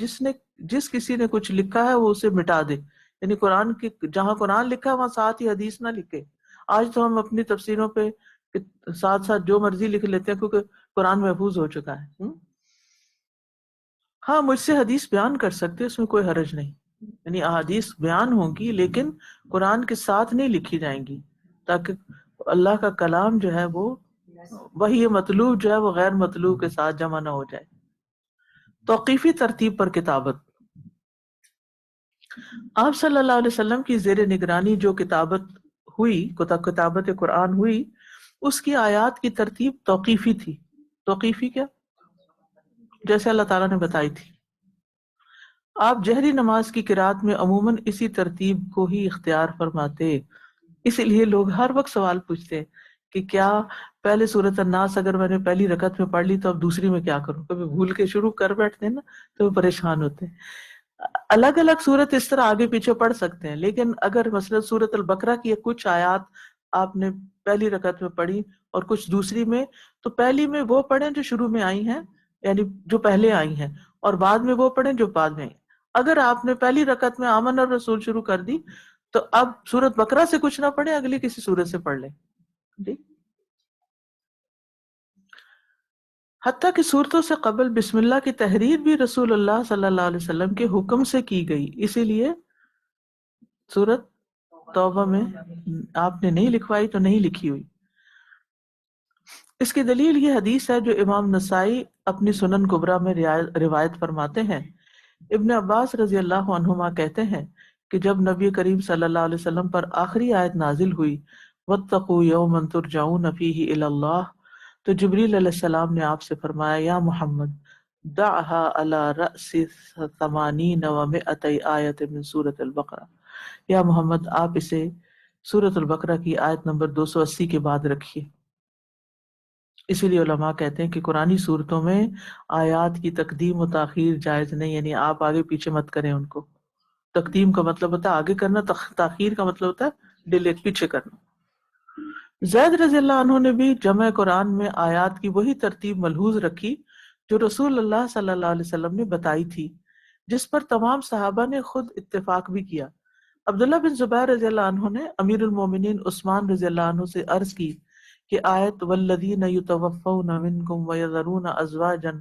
B: جس کسی نے کچھ لکھا ہے وہ اسے مٹا دے. یعنی قرآن کی جہاں قرآن لکھا ہے وہاں ساتھ ہی حدیث نہ لکھے. آج تو ہم اپنی تفسیروں پہ ساتھ ساتھ جو مرضی لکھ لیتے ہیں کیونکہ قرآن محفوظ ہو چکا ہے. ہاں، مجھ سے حدیث بیان کر سکتے، اس میں کوئی حرج نہیں. یعنی احادیث بیان ہوں گی لیکن قرآن کے ساتھ نہیں لکھی جائیں گی، تاکہ اللہ کا کلام جو ہے وہ وہی مطلوب جو ہے وہ غیر مطلوب کے ساتھ جمع نہ ہو جائے. توقیفی ترتیب پر کتابت. آپ صلی اللہ علیہ وسلم کی زیر نگرانی جو کتابت قرآن ہوئی اس کی آیات کی ترتیب توقیفی تھی. توقیفی کیا؟ جیسے اللہ تعالیٰ نے بتائی تھی. آپ جہری نماز کی قرات میں عموماً اسی ترتیب کو ہی اختیار فرماتے. اسی لیے لوگ ہر وقت سوال پوچھتے ہیں کہ کیا پہلے سورۃ الناس اگر میں نے پہلی رکعت میں پڑھ لی تو اب دوسری میں کیا کروں؟ کبھی بھول کے شروع کر بیٹھتے ہیں نا تو وہ پریشان ہوتے ہیں. الگ الگ سورت اس طرح آگے پیچھے پڑھ سکتے ہیں، لیکن اگر مثلا سورۃ البقرہ کی کچھ آیات آپ نے پہلی رکعت میں پڑھی اور کچھ دوسری میں، تو پہلی میں وہ پڑھیں جو شروع میں آئی ہیں، یعنی جو پہلے آئی ہیں، اور بعد میں وہ پڑھیں جو بعد میں آئی. اگر آپ نے پہلی رکعت میں آمن الرسول شروع کر دی تو اب سورۃ بقرہ سے کچھ نہ پڑھیں، اگلی کسی سورت سے پڑھ لیں. ٹھیک. حتیٰ کہ صورتوں سے قبل بسم اللہ کی تحریر بھی رسول اللہ صلی اللہ علیہ وسلم کے حکم سے کی گئی. اسی لیے سورت توبہ میں آپ نے نہیں لکھوائی تو نہیں لکھی ہوئی. اس کی دلیل یہ حدیث ہے جو امام نسائی اپنی سنن کبریٰ میں روایت فرماتے ہیں. ابن عباس رضی اللہ عنہما کہتے ہیں کہ جب نبی کریم صلی اللہ علیہ وسلم پر آخری آیت نازل ہوئی وَاتَّقُوا يَوْمًا تُرْجَعُونَ فِيهِ إِلَى اللَّهِ، تو جبریل علیہ السلام نے آپ سے فرمایا یا محمد دعها على رأس 80 و100 آیت من سورۃ البقرہ، یا محمد آپ اسے سورۃ البقرہ کی آیت نمبر 280 کے بعد رکھیے. اسی لیے علماء کہتے ہیں کہ قرآنی صورتوں میں آیات کی تقدیم و تاخیر جائز نہیں، یعنی آپ آگے پیچھے مت کریں ان کو. تقدیم کا مطلب ہوتا ہے آگے کرنا، تاخیر کا مطلب ہوتا ہے ڈیلے، پیچھے کرنا. زید رضی اللہ عنہ نے بھی جمع قرآن میں آیات کی وہی ترتیب ملحوظ رکھی جو رسول اللہ صلی اللہ علیہ وسلم نے بتائی تھی، جس پر تمام صحابہ نے خود اتفاق بھی کیا. عبداللہ بن زبیر رضی اللہ عنہ نے امیر المومنین عثمان رضی اللہ عنہ سے عرض کی کہ آیت والذین یتوفون منکم ویذرون ازواجا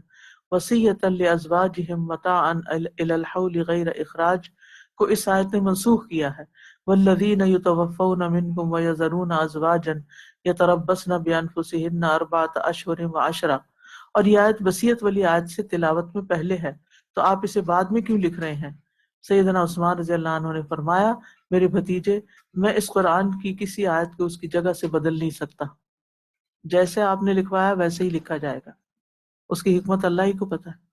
B: وصیۃ لازواجہم متاعا الی الحول غیر اخراج کو اس آیت نے منسوخ کیا ہے. والذین یتوفون منکم ویذرون ازواجا یتربصن بانفسہن 4 اشہر و10، اور یہ آیت وصیت والی آیت سے تلاوت میں پہلے ہے، تو آپ اسے بعد میں کیوں لکھ رہے ہیں؟ سیدنا عثمان رضی اللہ عنہ نے فرمایا میرے بھتیجے، میں اس قرآن کی کسی آیت کو اس کی جگہ سے بدل نہیں سکتا، جیسے آپ نے لکھوایا ویسے ہی لکھا جائے گا. اس کی حکمت اللہ ہی کو پتہ ہے.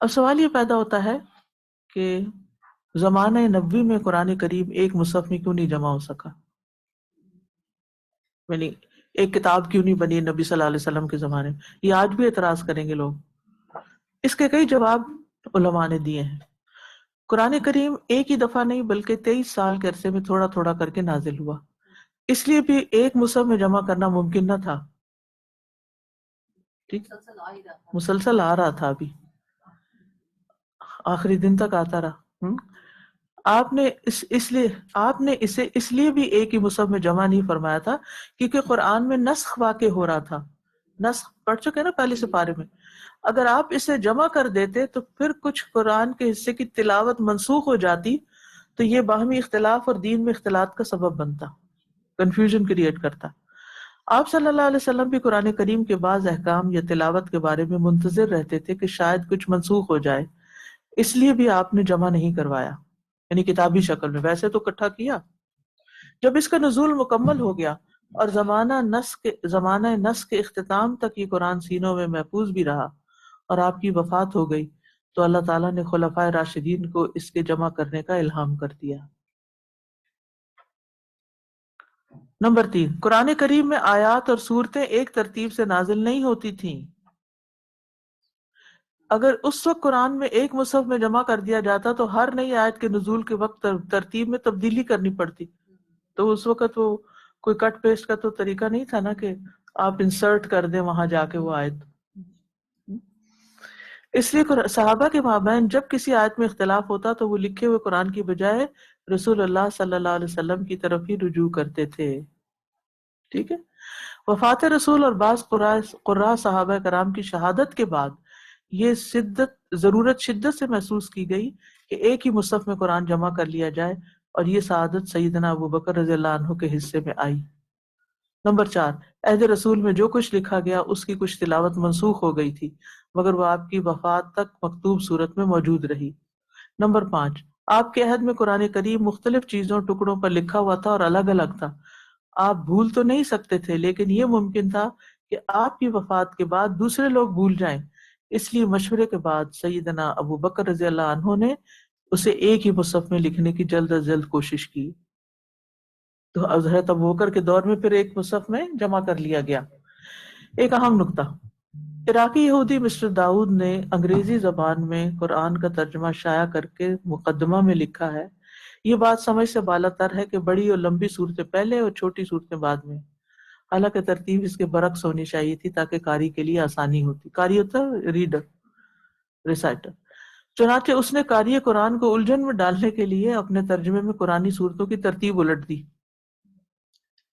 B: اب سوال یہ پیدا ہوتا ہے کہ زمانہ نبوی میں قرآن کریم ایک مصحف میں کیوں نہیں جمع ہو سکا، یعنی ایک کتاب کیوں نہیں بنی نبی صلی اللہ علیہ وسلم کے زمانے میں؟ یہ آج بھی اعتراض کریں گے لوگ. اس کے کئی جواب علماء نے دیے ہیں. قرآن کریم ایک ہی دفعہ نہیں بلکہ 23 سال کے عرصے میں تھوڑا تھوڑا کر کے نازل ہوا، اس لیے بھی ایک مصحف میں جمع کرنا ممکن نہ تھا. ٹھیک، مسلسل آ رہا تھا، ابھی آخری دن تک آتا رہا. آپ نے اسے اس لیے بھی ایک ہی مصحف میں جمع نہیں فرمایا تھا کیونکہ قرآن میں نسخ واقع ہو رہا تھا. نسخ پڑھ چکے نا پہلے سپارے میں. اگر آپ اسے جمع کر دیتے تو پھر کچھ قرآن کے حصے کی تلاوت منسوخ ہو جاتی تو یہ باہمی اختلاف اور دین میں اختلاط کا سبب بنتا، کنفیوژن کریٹ کرتا. آپ صلی اللہ علیہ وسلم بھی قرآن کریم کے بعض احکام یا تلاوت کے بارے میں منتظر رہتے تھے کہ شاید کچھ منسوخ ہو جائے، اس لیے بھی آپ نے جمع نہیں کروایا، یعنی کتابی شکل میں. ویسے تو اکٹھا کیا. جب اس کا نزول مکمل ہو گیا اور زمانہ نسخ کے اختتام تک یہ قرآن سینوں میں محفوظ بھی رہا اور آپ کی وفات ہو گئی تو اللہ تعالیٰ نے خلفائے راشدین کو اس کے جمع کرنے کا الہام کر دیا. نمبر 3، قرآن کریم میں آیات اور صورتیں ایک ترتیب سے نازل نہیں ہوتی تھیں. اگر اس وقت قرآن میں ایک مصحف میں جمع کر دیا جاتا تو ہر نئی آیت کے نزول کے وقت ترتیب میں تبدیلی کرنی پڑتی. تو اس وقت وہ کوئی کٹ پیسٹ کا تو طریقہ نہیں تھا نا کہ آپ انسرٹ کر دیں وہاں جا کے وہ آیت. اس لیے صحابہ کے مابین جب کسی آیت میں اختلاف ہوتا تو وہ لکھے ہوئے قرآن کی بجائے رسول اللہ صلی اللہ علیہ وسلم کی طرف ہی رجوع کرتے تھے. ٹھیک ہے. وفات رسول اور بعض قراء صحابہ کرام کی شہادت کے بعد یہ ضرورت شدت سے محسوس کی گئی کہ ایک ہی مصحف میں قرآن جمع کر لیا جائے، اور یہ سعادت سیدنا ابوبکر رضی اللہ عنہ کے حصے میں آئی. نمبر 4، عہد رسول میں جو کچھ لکھا گیا اس کی کچھ تلاوت منسوخ ہو گئی تھی مگر وہ آپ کی وفات تک مکتوب صورت میں موجود رہی. نمبر 5، آپ کے عہد میں قرآن کریم مختلف چیزوں ٹکڑوں پر لکھا ہوا تھا اور الگ الگ تھا. آپ بھول تو نہیں سکتے تھے، لیکن یہ ممکن تھا کہ آپ کی وفات کے بعد دوسرے لوگ بھول جائیں. اس لیے مشورے کے بعد سیدنا ابو بکر رضی اللہ عنہ نے اسے ایک ہی مصحف میں لکھنے کی جلد از جلد کوشش کی. تو حضرت ابوبکر کے دور میں پھر ایک مصحف میں جمع کر لیا گیا. ایک اہم نکتہ، عراقی یہودی مسٹر داؤد نے انگریزی زبان میں قرآن کا ترجمہ شائع کر کے مقدمہ میں لکھا ہے، یہ بات سمجھ سے بالا تر ہے کہ بڑی اور لمبی صورتیں پہلے اور چھوٹی صورتیں بعد میں. حالانکہ ترتیب اس کے برعکس ہونی چاہیے تھی تاکہ قاری کے لیے آسانی ہوتی. قاری ہوتا ہے ریڈر، ریسائٹر. چنانچہ اس نے قاری قرآن کو الجھن میں ڈالنے کے لیے اپنے ترجمے میں قرآنی صورتوں کی ترتیب الٹ دی.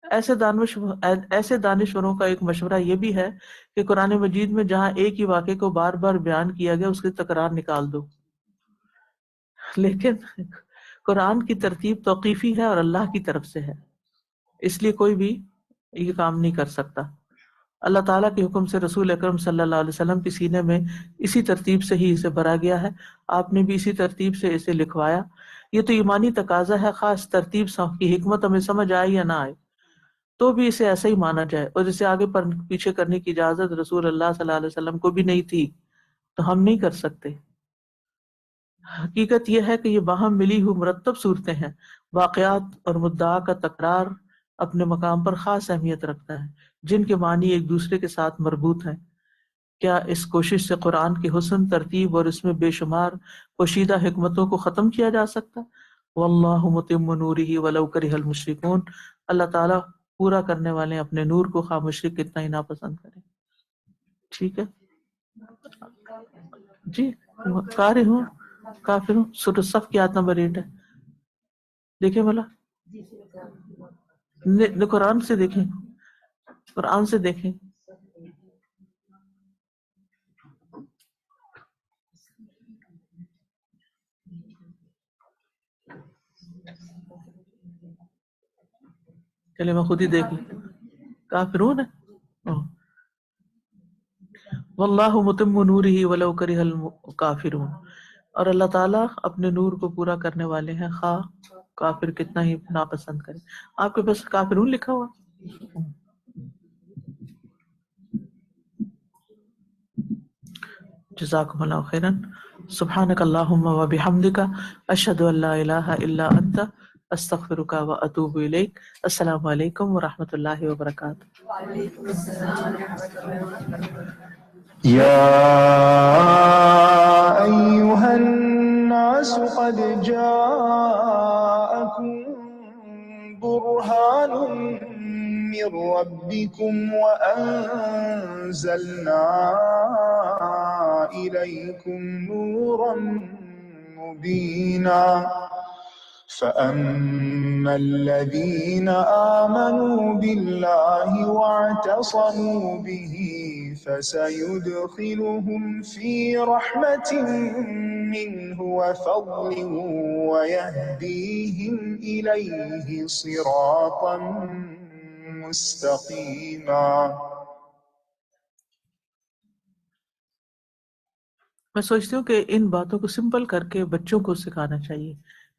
B: ایسے دانشوروں کا ایک مشورہ یہ بھی ہے کہ قرآن مجید میں جہاں ایک ہی واقعے کو بار بار بیان کیا گیا اس کی تکرار نکال دو. لیکن قرآن کی ترتیب توقیفی ہے اور اللہ کی طرف سے ہے، اس لیے کوئی بھی یہ کام نہیں کر سکتا. اللہ تعالیٰ کے حکم سے رسول اکرم صلی اللہ علیہ وسلم کے سینے میں اسی ترتیب سے ہی اسے بھرا گیا ہے. آپ نے بھی اسی ترتیب سے اسے لکھوایا. یہ تو ایمانی تقاضا ہے، خاص ترتیب کی حکمت ہمیں سمجھ آئے یا نہ آئے تو بھی اسے ایسا ہی مانا جائے، اور اسے آگے پر پیچھے کرنے کی اجازت رسول اللہ صلی اللہ علیہ وسلم کو بھی نہیں تھی، تو ہم نہیں کر سکتے. حقیقت یہ ہے کہ یہ باہم ملی ہوئی مرتب صورتیں ہیں. واقعات اور مدعا کا تکرار اپنے مقام پر خاص اہمیت رکھتا ہے، جن کے معنی ایک دوسرے کے ساتھ مربوط ہیں. کیا اس کوشش سے قرآن کی حسن ترتیب اور اس میں بے شمار پوشیدہ حکمتوں کو ختم کیا جا سکتا؟ واللہ متم نورہ ولو کرہ المشرکون. اللہ تعالیٰ پورا کرنے والے اپنے نور کو خواہ مشرک کتنا ہی ناپسند کرے. ٹھیک ہے جی، قاری ہوں کافر ہوں. سورۃ الصف کی آیت نمبر 8 ہے. دیکھیں بھلا، قرآن سے دیکھیں، قرآن سے دیکھیں. چلے میں خود ہی دیکھ لوں. کافرون ہے. واللہ متم نورہ ولو کرہ الکافرون. اور اللہ تعالیٰ اپنے نور کو پورا کرنے والے ہیں خواہ کافر کتنا ہی ناپسند کرے. آپ کے پاس کافرون لکھا ہوا؟ جزاکم اللہ خیرا. سبحانک اللہم و بحمدک اشہد ان لا الہ الا انت استغفرک و اتوب الیک. السلام علیکم ورحمۃ اللہ وبرکاتہ.
A: يا أيها الناس قد جاءكم برهان من ربكم وأنزلنا إليكم نورا مبينا فأما الذين آمنوا بالله واعتصموا به فسيدخلهم في رحمة منه وفضل ويهديهم إليه صراطا مستقيما.
B: میں سوچتی ہوں کہ ان باتوں کو سمپل کر کے بچوں کو سکھانا چاہیے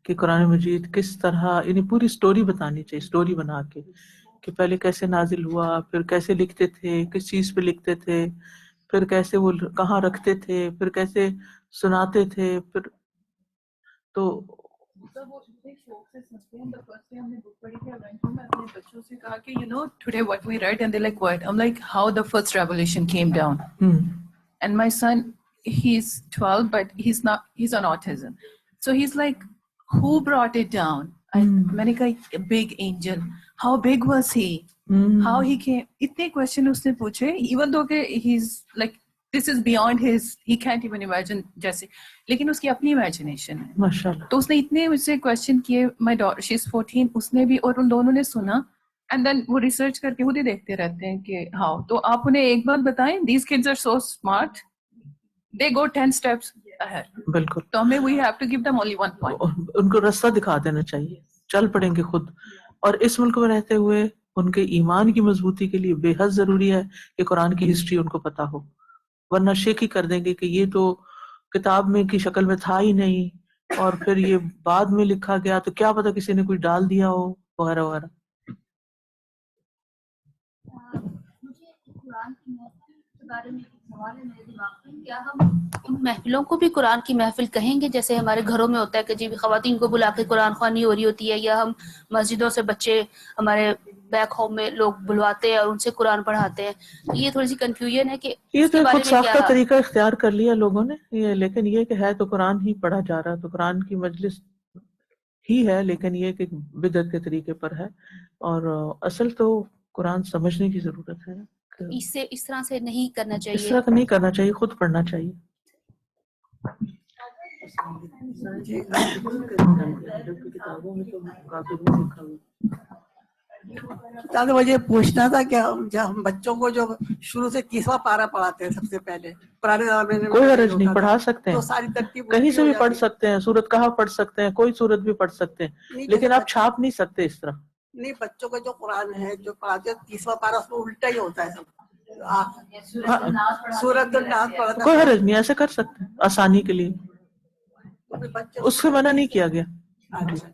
B: کہ قرآن مجید کس طرح، یعنی پوری سٹوری بتانی چاہیے، سٹوری بنا کے کہ پہلے کیسے نازل ہوا، پھر کیسے لکھتے تھے، کس چیز پہ لکھتے تھے، پھر کیسے وہ کہاں رکھتے تھے، پھر کیسے سناتے تھے. پھر تو
F: بچوں سے کہا کہ today what we read, and they're like, what? I'm like, how the first revelation came down. And my son, he's 12, but he's on autism. So he's like, who brought it down? میں نے کہا, a big angel. How big was he? How he came? اتنے question اس نے پوچھے, even though کہ he's like, this is beyond his, he can't even imagine جیسے, لیکن اس کی اپنی imagination ہے.
B: ماشاءاللہ.
F: تو اس نے اتنے مجھ سے question کیے. My daughter, she's 14, اس نے بھی, اور ان دونوں نے سنا. And then وہ ریسرچ کر کے خود ہی دیکھتے رہتے ہیں کہ how. تو آپ انہیں ایک بات بتائیں, these kids are so smart. They go 10 steps ahead.
B: بالکل.
F: تو ہمیں we have to give them only one point.
B: ان کو راستہ دکھا دینا چاہیے, چل پڑیں گے خود. اور اس ملک میں رہتے ہوئے ان کے ایمان کی مضبوطی کے لیے بے حد ضروری ہے کہ قرآن کی ہسٹری ان کو پتا ہو, ورنہ شیک ہی کر دیں گے کہ یہ تو کتاب میں کی شکل میں تھا ہی نہیں, اور پھر یہ بعد میں لکھا گیا تو کیا پتا کسی نے کوئی ڈال دیا ہو وغیرہ وغیرہ.
D: مجھے قرآن کی محفل کے بارے میں ایک سوال ہے میرے دماغ میں. کیا ہم ان محفلوں کو بھی قرآن کی محفل کہیں گے جیسے ہمارے گھروں میں ہوتا ہے کہ جی خواتین کو بلا کے قرآن خوانی ہو رہی ہوتی ہے, یا ہم مسجدوں سے بچے ہمارے بیک ہوم میں لوگ بلواتے ہیں اور ان سے قرآن پڑھاتے ہیں؟ یہ تھوڑی سی کنفیوژن ہے کہ
B: یہ
D: اس
B: تو
D: کے بارے
B: خود
D: میں
B: ساختہ
D: کیا.
B: طریقہ اختیار کر لیا لوگوں نے یہ, لیکن یہ کہ ہے تو قرآن ہی پڑھا جا رہا ہے, تو قرآن کی مجلس ہی ہے, لیکن یہ کہ بدعت کے طریقے پر ہے. اور اصل تو قرآن سمجھنے کی ضرورت ہے.
D: اس طرح سے نہیں کرنا
B: اس
D: چاہیے.
B: طرح نہیں کرنا چاہیے, خود پڑھنا چاہیے.
G: استاد مجھے پوچھنا تھا کہ ہم بچوں کو جو شروع سے 30واں پارہ پڑھاتے ہیں سب سے پہلے, پرانے زمانے میں
B: کوئی حرج نہیں, پڑھا سکتے
G: تو
B: ہیں,
G: ساری ترتیب
B: کہیں
G: الٹی
B: سے
G: ہو
B: بھی پڑھ
G: جاتی.
B: سکتے ہیں, سورت کہاں پڑھ سکتے ہیں, کوئی سورت بھی پڑھ سکتے ہیں,
G: نہیں,
B: لیکن
G: جیسے
B: آپ چھاپ نہیں سکتے اس طرح.
G: نہیں, بچوں کو جو قرآن ہے جو پڑھاتے ہیں 30واں پارہ اس میں الٹا ہی ہوتا ہے سب. سورۃ الناس پڑھاتا
B: کوئی حرج نہیں, ایسے کر سکتے ہیں آسانی کے لیے,
G: بچے
B: اس سے منع نہیں کیا گیا.
G: اچھا.